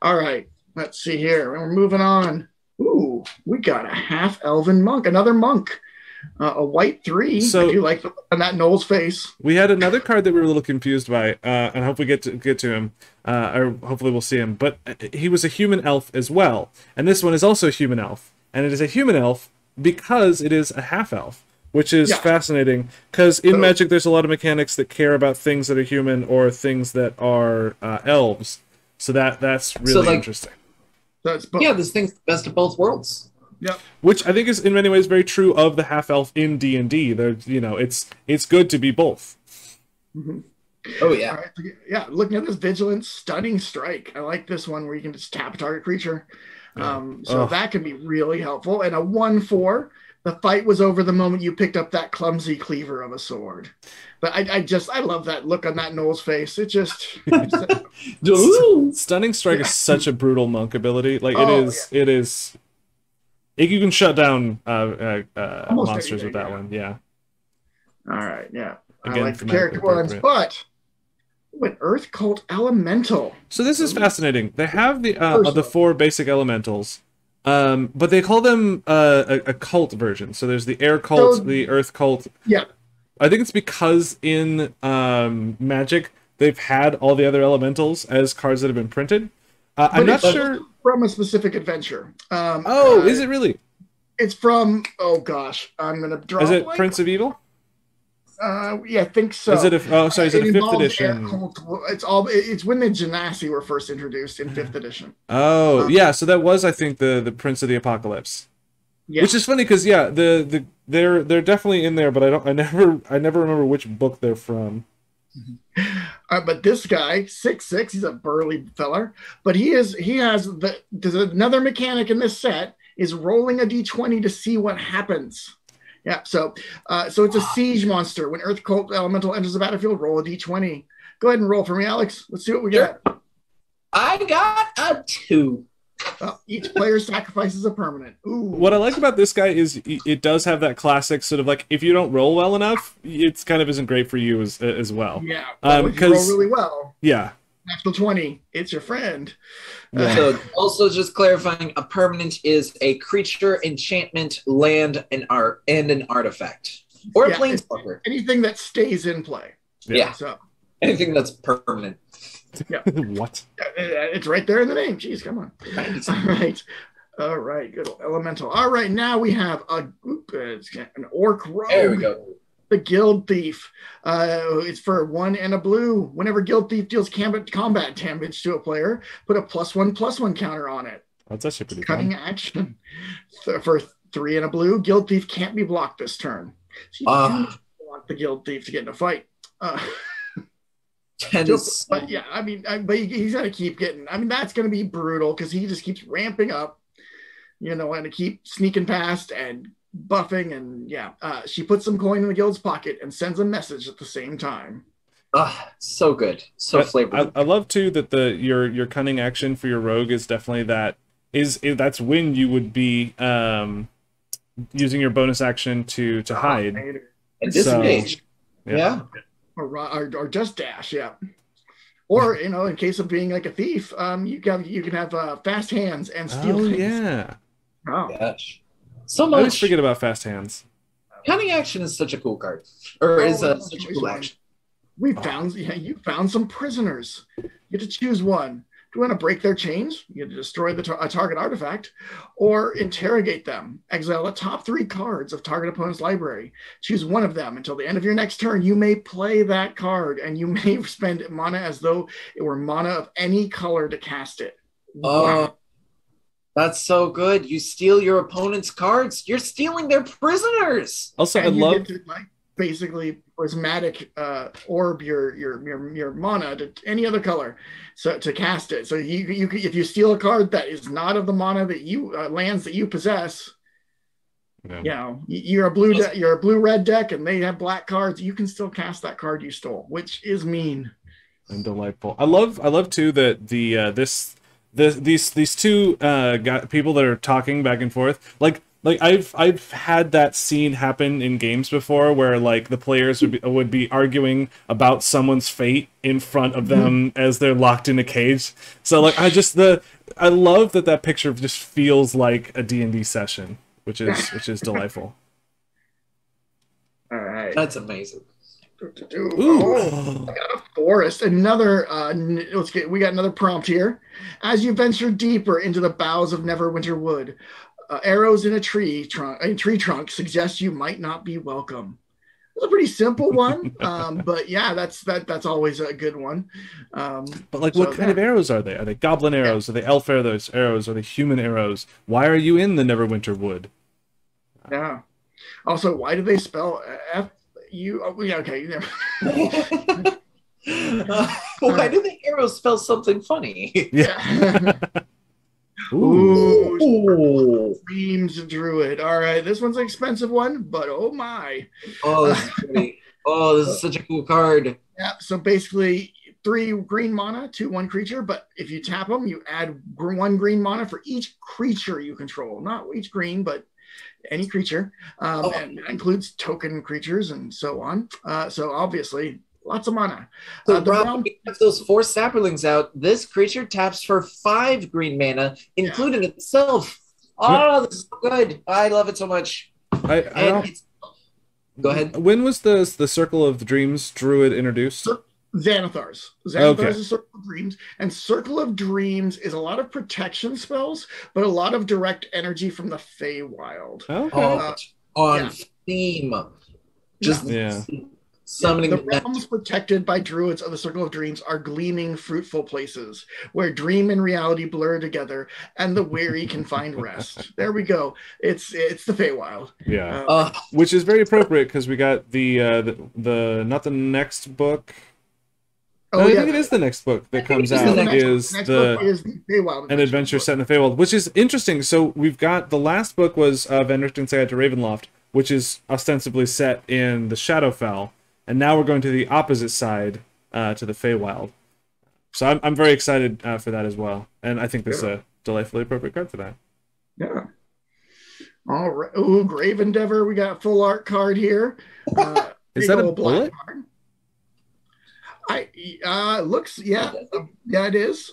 All right, let's see here. We're moving on. Ooh, we got a half elven monk, another monk. A white 3. So I do like that Noel's face. We had another card that we were a little confused by, and hopefully get to him, or hopefully we'll see him. But he was a human elf as well, and this one is also a human elf, and it is a human elf because it is a half elf, which is fascinating. Because in Magic, there's a lot of mechanics that care about things that are human or things that are elves. So that's really interesting. Yeah, this thing's the best of both worlds. Yeah, which I think is in many ways very true of the half elf in D&D. It's good to be both. Mm-hmm. Oh yeah, right. Yeah. Looking at this vigilance, stunning strike. I like this one where you can just tap a target creature. That can be really helpful. And a 1/4. The fight was over the moment you picked up that clumsy cleaver of a sword. But I love that look on that Noel's face. It just stunning strike is such a brutal monk ability. Like it is. You can shut down monsters with that one, yeah. All right, yeah. I Again, like the thematically character ones, appropriate. but an Earth Cult Elemental. So this is fascinating. They have the First the one. 4 basic elementals, but they call them a cult version. So there's the air cult, So, the earth cult. yeah, I think it's because in Magic they've had all the other elementals as cards that have been printed. I'm but not it's sure. from a specific adventure. Oh, is it really? It's from, oh gosh, I'm going to draw Is a it blank. Prince of Evil? Yeah, I think so. Is it a? Oh, sorry. Is it a 5th involves edition? air cult. It's when the Genasi were first introduced in 5th edition. Oh, yeah. So that was, I think, the Prince of the Apocalypse. Yeah. Which is funny because yeah, they're definitely in there, but I never remember which book they're from. But this guy, 6'6", he's a burly feller. But there's another mechanic in this set is rolling a d20 to see what happens. Yeah, so it's a siege monster. When Earth Cult Elemental enters the battlefield, roll a d20. Go ahead and roll for me, Alex. Let's see what we Sure. got. I got a 2. Each player sacrifices a permanent. Ooh. What I like about this guy is it does have that classic sort of like, if you don't roll well enough, it's kind of isn't great for you as well. Yeah, but if you roll really well, yeah, natural 20, it's your friend. Yeah. So also just clarifying, a permanent is a creature, enchantment, land, an artifact. Or a planeswalker. Anything that stays in play. Yeah. So anything that's permanent. Yeah. What? It's right there in the name. Jeez, come on. All right. Good elemental. All right. Now we have an orc rogue. There we go. The Guild Thief. It's for 1 and a blue. Whenever Guild Thief deals combat damage to a player, put a +1/+1 counter on it. That's actually pretty Cutting fun. action. For 3 and a blue, Guild Thief can't be blocked this turn. So you do want the Guild Thief to get in a fight. But yeah, I mean, but he's got to keep getting. I mean, that's going to be brutal because he just keeps ramping up, and to keep sneaking past and buffing. And yeah, she puts some coin in the guild's pocket and sends a message at the same time. So good, so flavorful. I love too that your cunning action for your rogue is definitely that's when you would be using your bonus action to hide and disengage. Yeah. Or just dash, yeah. Or in case of being like a thief, you can have fast hands and steal things. Yeah. Oh gosh, so much. I always forget about fast hands. Cunning action is such a cool card, or is such a cool action. You found some prisoners. You get to choose one. Do you want to break their chains? You get to destroy a target artifact, or interrogate them. Exile the top 3 cards of target opponent's library. Choose one of them. Until the end of your next turn, you may play that card, and you may spend mana as though it were mana of any color to cast it. Wow. That's so good. You steal your opponent's cards. You're stealing their prisoners. Also, I love basically prismatic orb your mana to any other color, so to cast it. So you if you steal a card that is not of the mana that you lands that you possess, you're a blue red deck and they have black cards, you can still cast that card you stole, which is mean and delightful. I love too that these two people that are talking back and forth, like I've had that scene happen in games before where like the players would be arguing about someone's fate in front of them as they're locked in a cage. So like I love that picture just feels like a D&D session, which is delightful. All right, that's amazing. Oh, I got a forest. Another we got another prompt here. As you venture deeper into the boughs of Neverwinter Wood, arrows in a tree trunk suggest you might not be welcome. It's a pretty simple one, but yeah, that's always a good one. But like, what kind of arrows are they? Are they goblin arrows? Are they elf arrows? Are they human arrows? Why are you in the Neverwinter Wood? Yeah. Also, why do they spell F? Okay. Why do the arrows spell something funny? Yeah. Ooh. Dreams Druid. All right, this one's an expensive one, but oh my. Oh, this is pretty. Oh, this is such a cool card. Yeah. So basically, 3 green mana to 1 creature, but if you tap them, you add 1 green mana for each creature you control. Not each green, but any creature, and that includes token creatures and so on. So obviously, lots of mana. So, The Rob, realm, when you have those 4 saplings out, this creature taps for 5 green mana, including itself. Oh, this is so good. I love it so much. Go ahead. When was the Circle of Dreams druid introduced? Xanathar's. Xanathar's is Circle of Dreams, and Circle of Dreams is a lot of protection spells, but a lot of direct energy from the Feywild. Okay. On theme. Just summoning the realms protected by druids of the Circle of Dreams are gleaming, fruitful places where dream and reality blur together, and the weary can find rest. There we go. It's the Feywild. Yeah, which is very appropriate because we got the not the next book. Oh, I think it is the next book that comes out is the Feywild an adventure set in the Feywild, which is interesting. So we've got the last book was Van Richten's Guide to Ravenloft, which is ostensibly set in the Shadowfell. And now we're going to the opposite side, to the Feywild. So I'm very excited for that as well. And I think this is a delightfully appropriate card for that. Yeah. All right. Ooh, Grave Endeavor. We got a full art card here. Is that a bullet? Card. Looks, yeah, it is.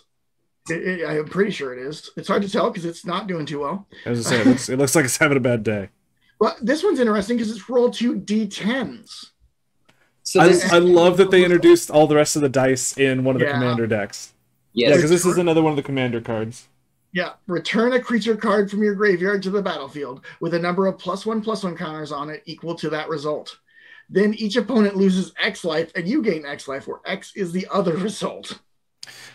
I'm pretty sure it is. It's hard to tell because it's not doing too well. As I say, it looks like it's having a bad day. Well, this one's interesting because it's rolled 2 D10s. So I love that they introduced all the rest of the dice in one of the commander decks. Yeah, because this is another one of the commander cards. Yeah, return a creature card from your graveyard to the battlefield with a number of +1/+1 counters on it equal to that result. Then each opponent loses X life and you gain X life, where X is the other result.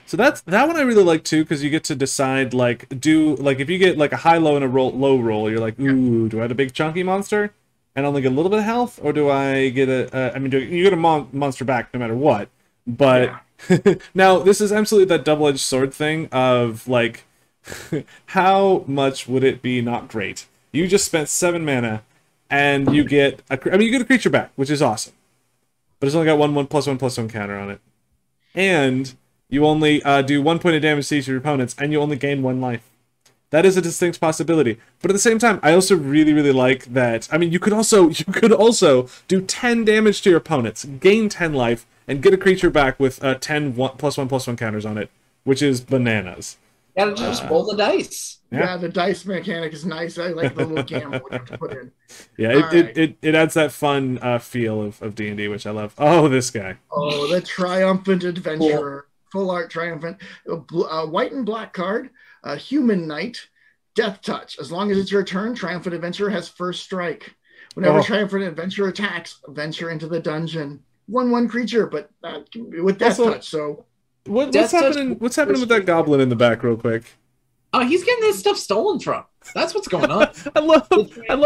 So that one I really like too, because you get to decide if you get like a high, low, and a low roll, you're like, ooh, do I have a big chunky monster and only get a little bit of health, or do I get you get a monster back no matter what? But now this is absolutely that double-edged sword thing of like, how much would it be not great? You just spent 7 mana and you get you get a creature back, which is awesome, but it's only got 1/1+1/+1 counter on it, and you only do 1 point of damage to each of your opponents, and you only gain 1 life. That is a distinct possibility. But at the same time, I also really, really like that. I mean, you could also do 10 damage to your opponents, gain 10 life, and get a creature back with 10 +1/+1 counters on it, which is bananas. You gotta just roll the dice. Yeah, the dice mechanic is nice. I like the little gamble you have to put in. Yeah, it adds that fun feel of D&D, which I love. Oh, this guy. Oh, the Triumphant Adventurer. Full art Triumphant. White and black card. Human Knight. Death Touch. As long as it's your turn, Triumphant Adventurer has first strike. Whenever Triumphant Adventurer attacks, venture into the dungeon. 1/1 creature, but with Death Touch, so... What's happening with that goblin in the back, real quick? Oh, he's getting his stuff stolen from. That's what's going on. I love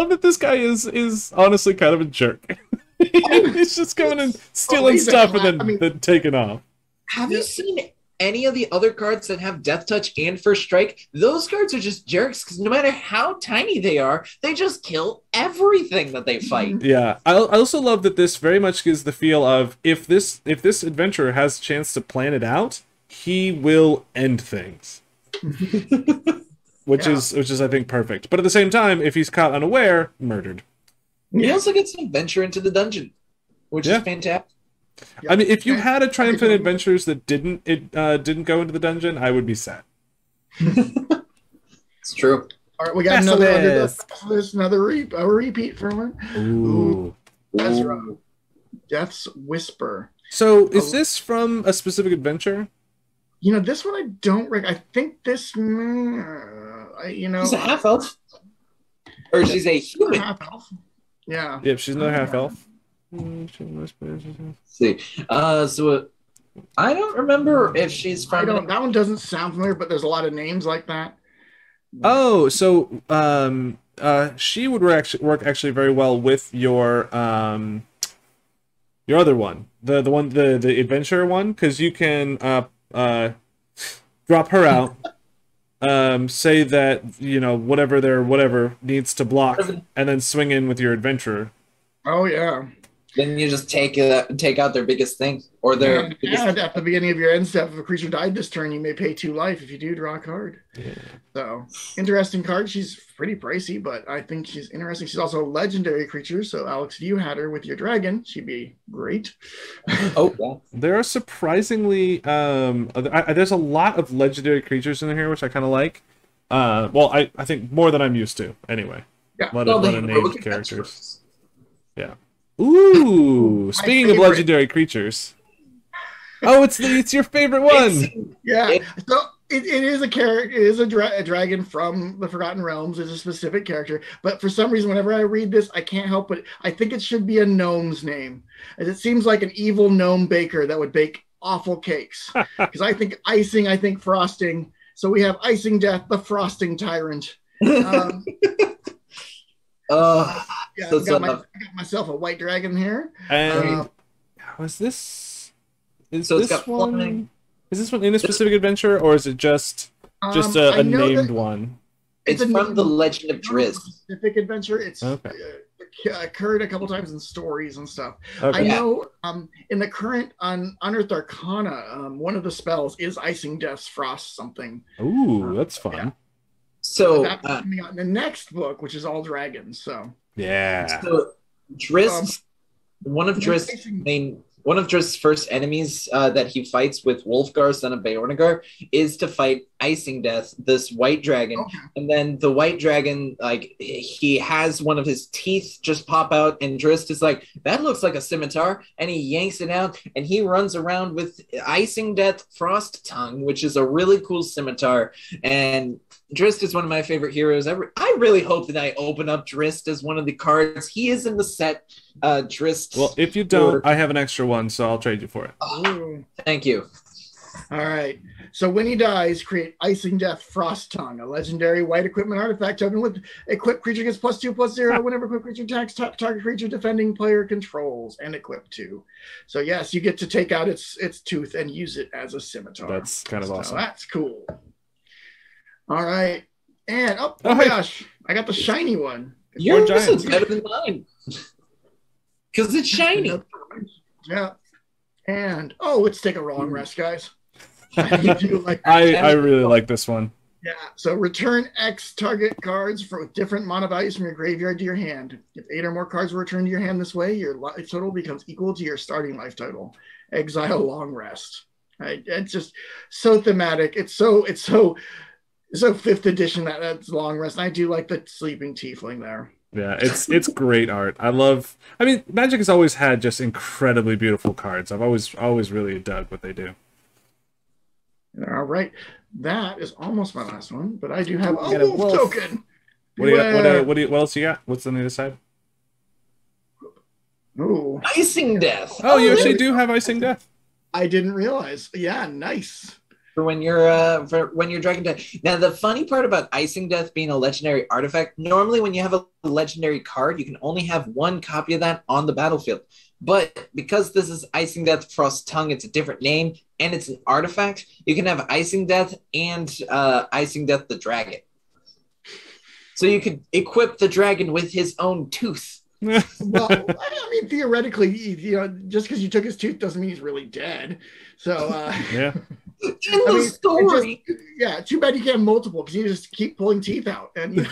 that this guy is honestly kind of a jerk. He's just going and stealing stuff and then taking off. Have you seen any of the other cards that have Death Touch and First Strike? Those cards are just jerks because no matter how tiny they are, they just kill everything that they fight. Yeah, I also love that this very much gives the feel of if this adventurer has a chance to plan it out, he will end things. which is I think perfect. But at the same time, if he's caught unaware, murdered. He also gets to venture into the dungeon, which is fantastic. I mean, if you had a Triumphant Adventures that didn't go into the dungeon, I would be sad. It's true. All right, we got another repeat from her. Ooh. Ezra. Death's Whisper. So, is this from a specific adventure? You know, this one I don't. I think this. She's a half elf, or she's a human. Half elf. Yeah. Yep, she's no half elf. See, so I don't remember if she's from. That one doesn't sound familiar, but there's a lot of names like that. Oh, so she would work actually very well with your other one, the adventurer one, because you can drop her out, say that whatever needs to block, and then swing in with your adventurer. Oh yeah. Then you just take out their biggest thing or their biggest. And at the beginning of your end step, if a creature died this turn, you may pay 2 life. If you do, draw a card. Yeah. So interesting card. She's pretty pricey, but I think she's interesting. She's also a legendary creature. So Alex, if you had her with your dragon, she'd be great. Oh yeah. There are surprisingly there's a lot of legendary creatures in here, which I kind of like. Well, I think more than I'm used to. Anyway, Yeah. a lot of named characters. Yeah. Ooh, speaking of legendary creatures. Oh, it's your favorite one. Yeah. So it is a character. It is a dragon from the Forgotten Realms. It's a specific character. But for some reason, whenever I read this, I can't help but I think it should be a gnome's name, as it seems like an evil gnome baker that would bake awful cakes. Because I think icing, I think frosting. So we have Icing Death, the frosting tyrant. Yeah, I got myself a white dragon here. And is this one? Flying. Is this one in a specific adventure, or is it just a named one? It's from the Legend of Drizzt. Specific adventure. It's okay. Occurred a couple times in stories and stuff. Okay. I know in the current Unearthed Arcana, one of the spells is Icing Death's Frost something. Ooh, that's fun. Yeah. So that's coming out in the next book, which is all dragons. So yeah. So Drizzt, one of Drizzt's first enemies that he fights with Wolfgar, son of Beornigar, is to fight Icing Death, this white dragon. Okay. And then the white dragon, like, he has one of his teeth just pop out, and Drizzt is like, that looks like a scimitar, and he yanks it out, and he runs around with Icing Death Frost Tongue, which is a really cool scimitar. And Drizzt is one of my favorite heroes. I really hope that I open up Drizzt as one of the cards. He is in the set. Drizzt. Well, if you don't, I have an extra one, so I'll trade you for it. Oh, thank you. All right. So when he dies, create Icing Death Frost Tongue, a legendary white equipment artifact token with equipped creature gets +2/+0 whenever equipped creature attacks target creature defending player controls, and equipped 2. So yes, you get to take out its tooth and use it as a scimitar. That's kind of awesome. That's cool. All right. And oh my gosh, I got the shiny one. Yours is better than mine. Because it's shiny. Yeah. And let's take a long rest, guys. I really like this one. Yeah. So return X target cards with different mana values from your graveyard to your hand. If 8 or more cards were returned to your hand this way, your life total becomes equal to your starting life total. Exile long rest. Right? It's just so thematic. It's so 5th edition that's long rest. And I do like the sleeping tiefling there. Yeah, it's great art. I mean, Magic has always had just incredibly beautiful cards. I've always really dug what they do. All right. That is almost my last one, but I do have a wolf token. What else you got? What's on the other side? Ooh. Icing Death. Oh, you actually do have Icing Death. I didn't realize. Yeah, nice. For when you're Dragon Death. Now, the funny part about Icing Death being a legendary artifact, normally when you have a legendary card, you can only have one copy of that on the battlefield. But because this is Icing Death Frost Tongue, it's a different name, and it's an artifact, you can have Icing Death and Icing Death the Dragon. So you could equip the dragon with his own tooth. Well, I mean, theoretically, just because you took his tooth doesn't mean he's really dead. So, yeah. In the story. Too bad you can't have multiple, because you just keep pulling teeth out. And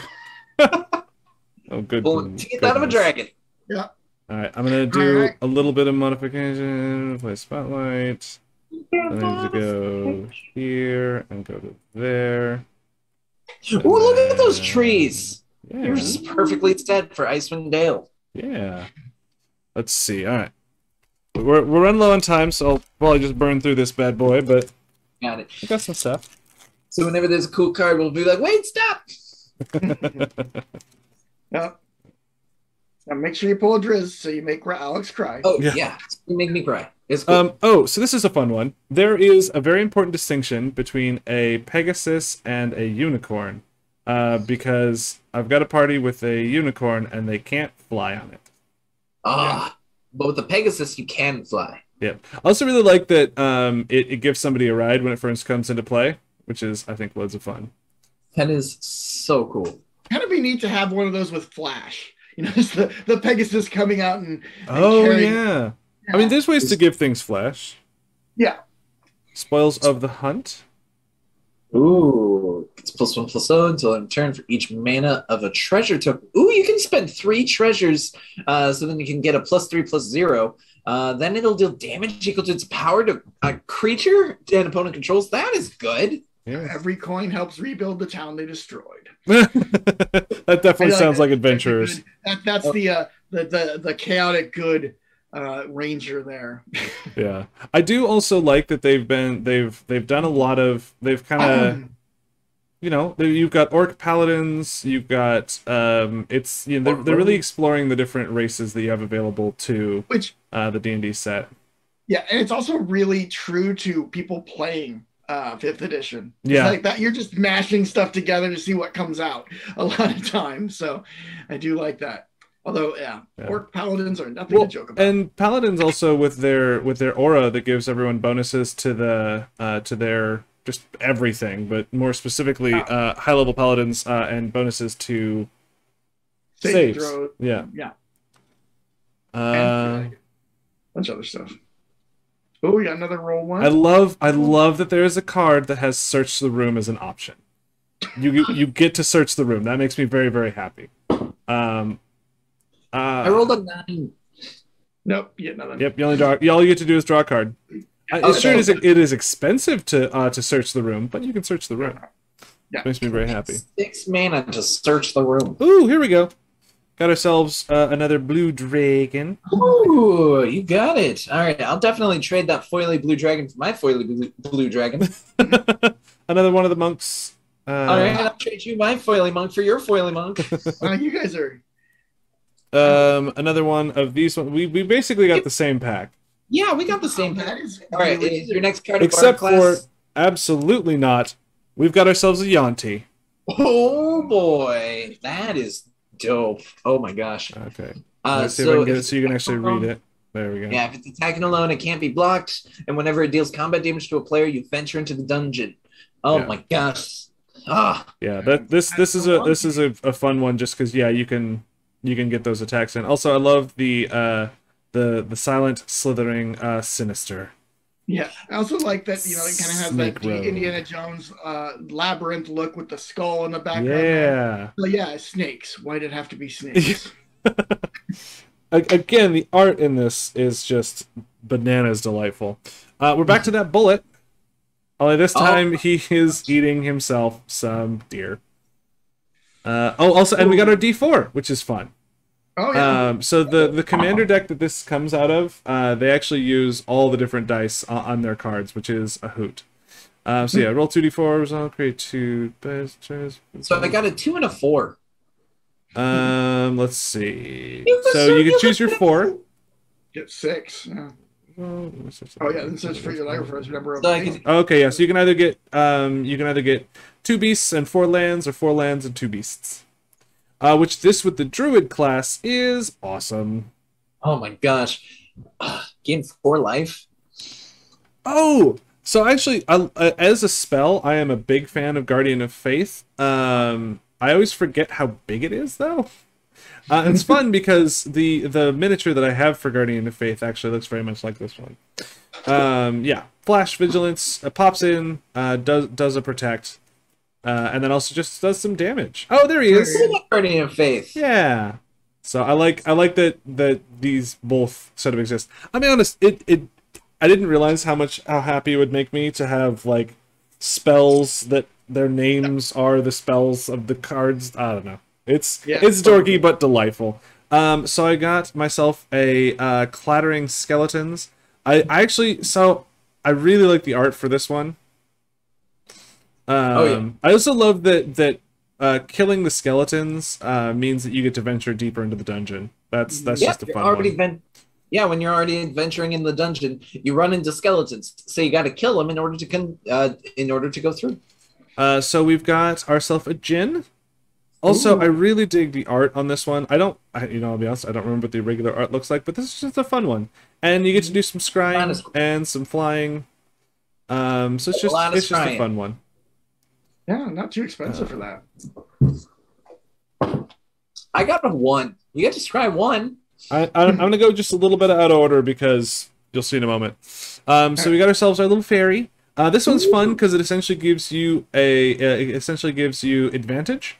oh, good. Pulling teeth out of a dragon. Yeah. All right, I'm going to do a little bit of modification. Play Spotlight. I need to go here and go to there. Ooh, look at those trees. Yeah. You're just perfectly set for Icewind Dale. Yeah. Let's see. All right. We're running low on time, so I'll probably just burn through this bad boy, but got it. I got some stuff. So whenever there's a cool card, we'll be like, wait, stop! Yep. Now make sure you pull a Drizzt so you make Alex cry. Oh, yeah. You make me cry. It's cool. So this is a fun one. There is a very important distinction between a Pegasus and a unicorn, because I've got a party with a unicorn and they can't fly on it. But with the Pegasus, you can fly. Yep. I also really like that it gives somebody a ride when it first comes into play, which is, I think, loads of fun. That is so cool. Kind of be neat to have one of those with Flash. it's the Pegasus coming out and Oh carrying. yeah. I mean, there's ways to give things flesh. Yeah. Spoils of the hunt. Ooh, it's +1/+0 until in turn for each mana of a treasure token. Ooh, you can spend 3 treasures, so then you can get a +3/+0. Then it'll deal damage equal to its power to a creature an opponent controls. That is good. Yeah. Every coin helps rebuild the town they destroyed. That definitely sounds like adventurers. That's the chaotic good ranger there. Yeah, I do also like that they've done a lot of they've kind of you've got orc paladins, you've got it's they're really exploring the different races that you have available to which the D&D set. Yeah, and it's also really true to people playing 5th edition. Yeah, it's like that you're just mashing stuff together to see what comes out a lot of times. So I do like that. Although, orc paladins are nothing to joke about. And paladins also with their aura that gives everyone bonuses to their just everything, but more specifically, high level paladins and bonuses to saves. Throws. Yeah. And, bunch of other stuff. Oh, we got another roll one. I love that there is a card that has search the room as an option. You get to search the room. That makes me very, very happy. I rolled a 9. Nope, you get nothing. Yep, all you get to do is draw a card. It is expensive to search the room, but you can search the room. Yeah. Makes me very happy. 6 mana to search the room. Ooh, here we go. Got ourselves another blue dragon. Ooh, you got it. All right, I'll definitely trade that foily blue dragon for my foily blue dragon. Another one of the monks. All right, I'll trade you my foily monk for your foily monk. You guys are... another one of these ones. We basically got the same pack. Yeah, we got the same pack. All right, is your next card except class? For absolutely not. We've got ourselves a Yanti. Oh boy, that is dope. Oh my gosh. Okay. Let's see if I can get it so you can actually read it. There we go. Yeah, if it's attacking alone, it can't be blocked, and whenever it deals combat damage to a player, you venture into the dungeon. Oh my gosh. Yeah, this is a fun one just because you can get those attacks in. Also, I love the silent slithering sinister. Yeah, I also like that, it kind of has Snake that Road. Indiana Jones labyrinth look with the skull in the background. Yeah. So yeah, snakes. Why did it have to be snakes? Again, the art in this is just bananas delightful. We're back to that bullet. Only this time he is eating himself some deer. Also, and we got our D4, which is fun. Oh yeah. So the commander deck that this comes out of, they actually use all the different dice on their cards, which is a hoot. So yeah, roll 2d4s. I'll create 2. So I got a 2 and a 4. Let's see. So you can choose your 4. Get 6. Yeah. Oh yeah, this is for your life first. Remember. Okay, yeah. So you can either get 2 beasts and 4 lands, or 4 lands and 2 beasts. Which this with the druid class is awesome. Oh my gosh. Gain 4 life. Oh, so actually, as a spell, I am a big fan of Guardian of Faith. I always forget how big it is, though. It's fun because the miniature that I have for Guardian of Faith actually looks very much like this one. Yeah, Flash Vigilance pops in, does a protect. And then also just does some damage. Oh, there he is. Guardian of Faith. Yeah. So I like that these both sort of exist. I'll be honest, I didn't realize how happy it would make me to have like spells that their names are the spells of the cards. I don't know. It's dorky but delightful. So I got myself a Clattering Skeletons. I really like the art for this one. I also love that killing the skeletons means that you get to venture deeper into the dungeon. That's just a fun one. When you're already adventuring in the dungeon, you run into skeletons, so you got to kill them in order to go through. So we've got ourselves a Djinn. Also, I really dig the art on this one. I'll be honest, I don't remember what the regular art looks like, but this is just a fun one. And you get to do some scrying and some flying. So it's just a fun one. Yeah, not too expensive for that. I got a 1. You get to try one. I'm gonna go just a little bit out of order because you'll see in a moment. So we got ourselves our little fairy. This one's fun because it essentially gives you advantage.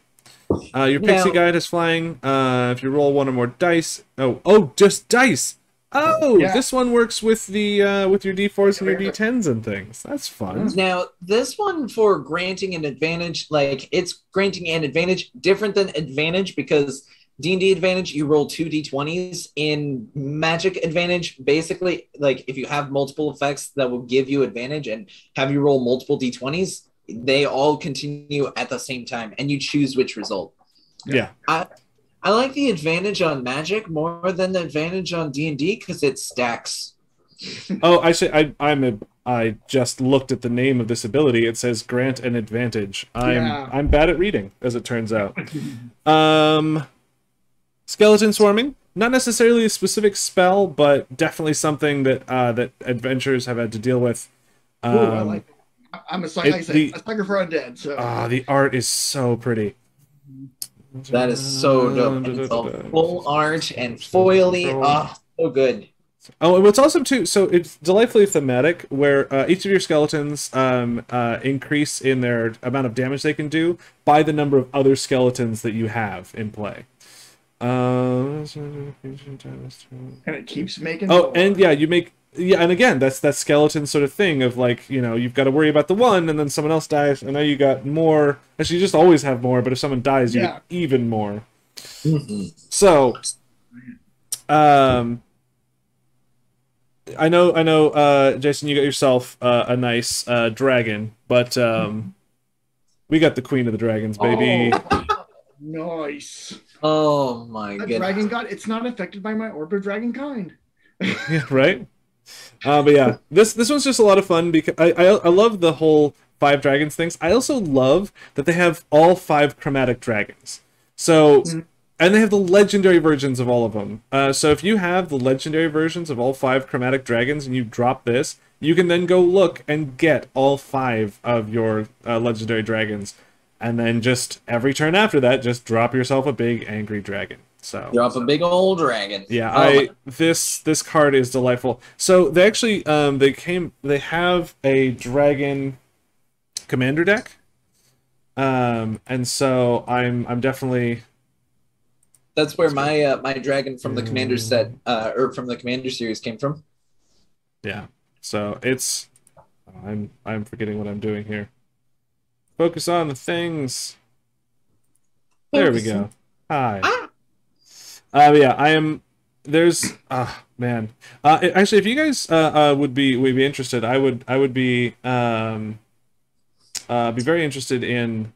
Your pixie guide has flying. If you roll one or more dice. Oh, just dice. Oh, Yeah. this one works with the with your d4s and your d10s and things. That's fun. Now, this one for granting an advantage, like it's granting an advantage different than advantage because D&D advantage, you roll 2 d20s. In Magic advantage, basically, like if you have multiple effects that will give you advantage and have you roll multiple d20s, they all continue at the same time, and you choose which result. Yeah. I like the advantage on Magic more than the advantage on D&D because it stacks. Oh, actually, I just looked at the name of this ability. It says grant an advantage. I'm bad at reading, as it turns out. Skeleton swarming, not necessarily a specific spell, but definitely something that that adventurers have had to deal with. Ooh, I like it. I'm a sucker, a sucker for undead. So the art is so pretty. That is so dope. And it's all full art and foily. Oh, so good. Oh, and what's awesome too, so it's delightfully thematic, where each of your skeletons increase in their amount of damage they can do by the number of other skeletons that you have in play. And it keeps making. Oh, and yeah, you make and again, that's that skeleton sort of thing of like, you know, you've got to worry about the one, and then someone else dies, and now you got more. Actually, you just always have more, but if someone dies, you get even more. So, I know, Jason, you got yourself a nice dragon, but we got the queen of the dragons, baby. Oh, nice. Oh my goodness. Dragon god, it's not affected by my orb of dragon kind. Yeah, right. But yeah, this one's just a lot of fun because I love the whole 5 dragons things. I also love that they have all 5 chromatic dragons. So, and they have the legendary versions of all of them. So if you have the legendary versions of all 5 chromatic dragons and you drop this, you can then go look and get all 5 of your legendary dragons. And then just every turn after that, just drop yourself a big angry dragon. So drop a big old dragon. Yeah, this card is delightful. So they actually they have a dragon commander deck. And so I'm definitely, that's where my my dragon from the commander set or from the commander series came from. Yeah. So it's I'm forgetting what I'm doing here. Focus on the things. There we go. Hi. Yeah, I am. There's. Man. Actually, if you guys would be interested, I would be very interested in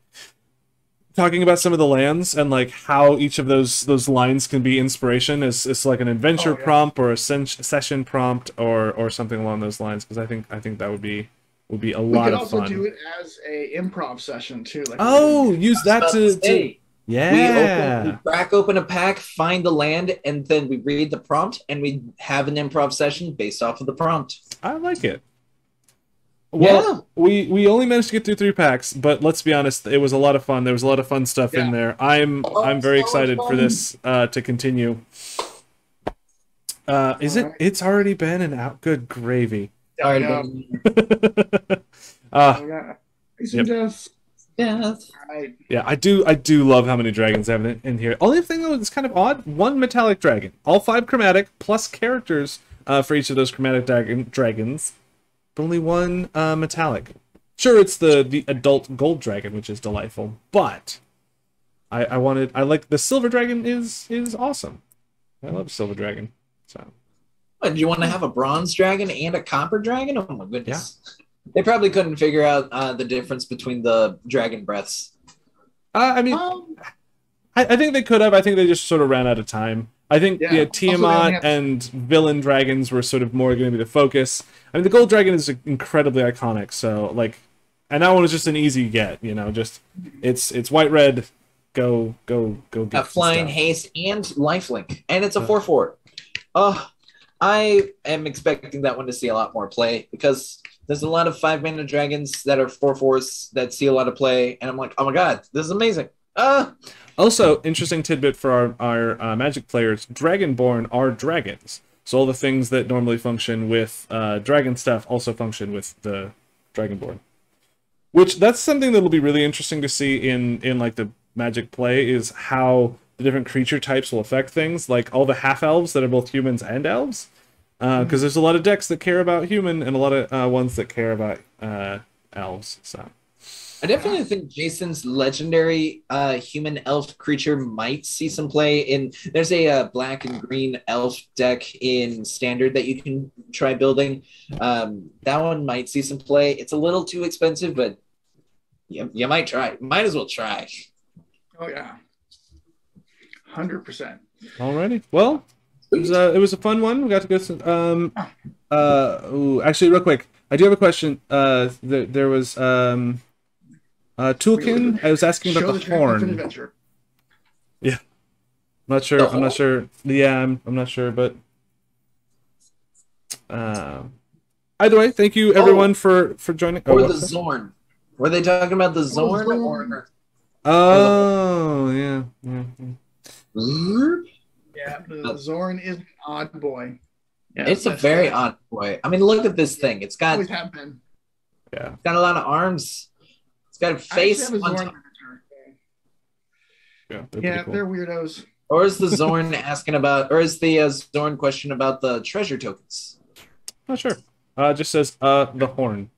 talking about some of the lands and like how each of those lines can be inspiration as like an adventure prompt or a session prompt or something along those lines, because I think that would be a lot of fun. We could also do it as a improv session too. Like use that to yeah. We crack open a pack, find the land, and then we read the prompt, and we have an improv session based off of the prompt. I like it. Well, yeah. We only managed to get through 3 packs, but let's be honest, it was a lot of fun. There was a lot of fun stuff in there. I'm very excited for this to continue. It's already been an out. Good gravy. Yeah. Yeah, I do love how many dragons they have in here. Only thing though that's kind of odd, 1 metallic dragon. All 5 chromatic, plus characters for each of those chromatic dragons. But only 1 metallic. Sure, it's the adult gold dragon, which is delightful, but I like the silver dragon is awesome. I love silver dragon. So do you want to have a bronze dragon and a copper dragon? Oh my goodness. Yeah. They probably couldn't figure out the difference between the dragon breaths. I mean, I think they could have. I think they just sort of ran out of time. I think Tiamat and villain dragons were sort of more going to be the focus. I mean, the gold dragon is incredibly iconic. So like, and that one was just an easy get. You know, just it's white red. Go get a flying haste and lifelink, and it's a 4/4. I am expecting that one to see a lot more play because there's a lot of 5-mana dragons that are 4/4s that see a lot of play, and I'm like, oh my god, this is amazing. Also, interesting tidbit for our Magic players, Dragonborn are dragons. So all the things that normally function with dragon stuff also function with the Dragonborn. Which, that's something that'll be really interesting to see in like the Magic play, is how the different creature types will affect things. Like all the half-elves that are both humans and elves. Because there's a lot of decks that care about human and a lot of ones that care about elves. So I definitely think Jason's legendary human elf creature might see some play in. There's a black and green elf deck in standard that you can try building. That one might see some play. It's a little too expensive, but you might try. Might as well try. Oh yeah, 100%. alrighty, well, it was a fun one. We got to go. Actually, real quick, I do have a question. There was Toolkin. I was asking about the horn. Yeah, I'm not sure. I'm not sure. Yeah, I'm not sure, but either way, thank you everyone for joining. Or the Zorn. Were they talking about the Zorn? Oh, yeah. Yeah, the Zorn is an odd boy. Yeah, it's a very odd boy. I mean, look at this thing. It's got, always have been. Yeah. It's got a lot of arms. It's got a face. Yeah, they're weirdos. Or is the Zorn asking about, or is the Zorn question about the treasure tokens? Not sure. Just says the horn.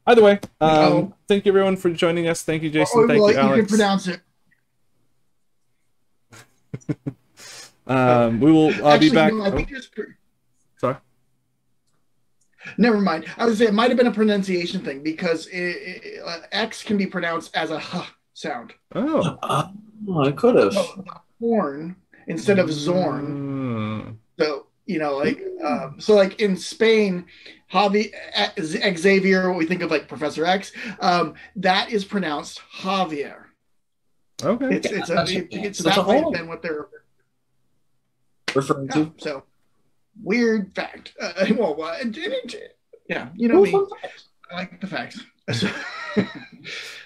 Either way, thank you everyone for joining us. Thank you, Jason. Thank you, Alex. You can pronounce it. We will Actually, be back. No, I think Sorry. Never mind. I would say it might have been a pronunciation thing because X can be pronounced as a H sound. Oh, I could have. So, horn instead of Zorn. So like in Spain, Xavier, what we think of like Professor X, that is pronounced Javier. Okay. That might have been what they're referring to. So weird fact. Yeah, you know me. I like the facts. So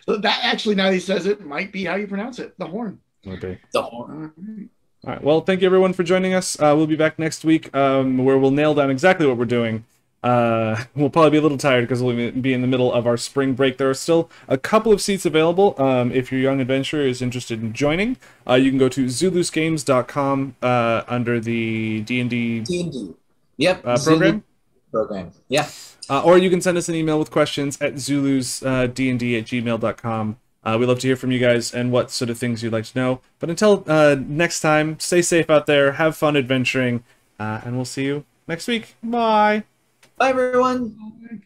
that actually, now that he says it, might be how you pronounce it. The horn. Might be. The horn. All right. Well, thank you everyone for joining us. We'll be back next week, where we'll nail down exactly what we're doing. We'll probably be a little tired because we'll be in the middle of our spring break. There are still a couple of seats available. If your young adventurer is interested in joining, you can go to zulusgames.com under the D&D. Yep. Program. Yeah. Or you can send us an email with questions at zulusdnd@gmail.com. We love to hear from you guys and what sort of things you'd like to know. But until next time, stay safe out there, have fun adventuring, and we'll see you next week. Bye. Bye, everyone.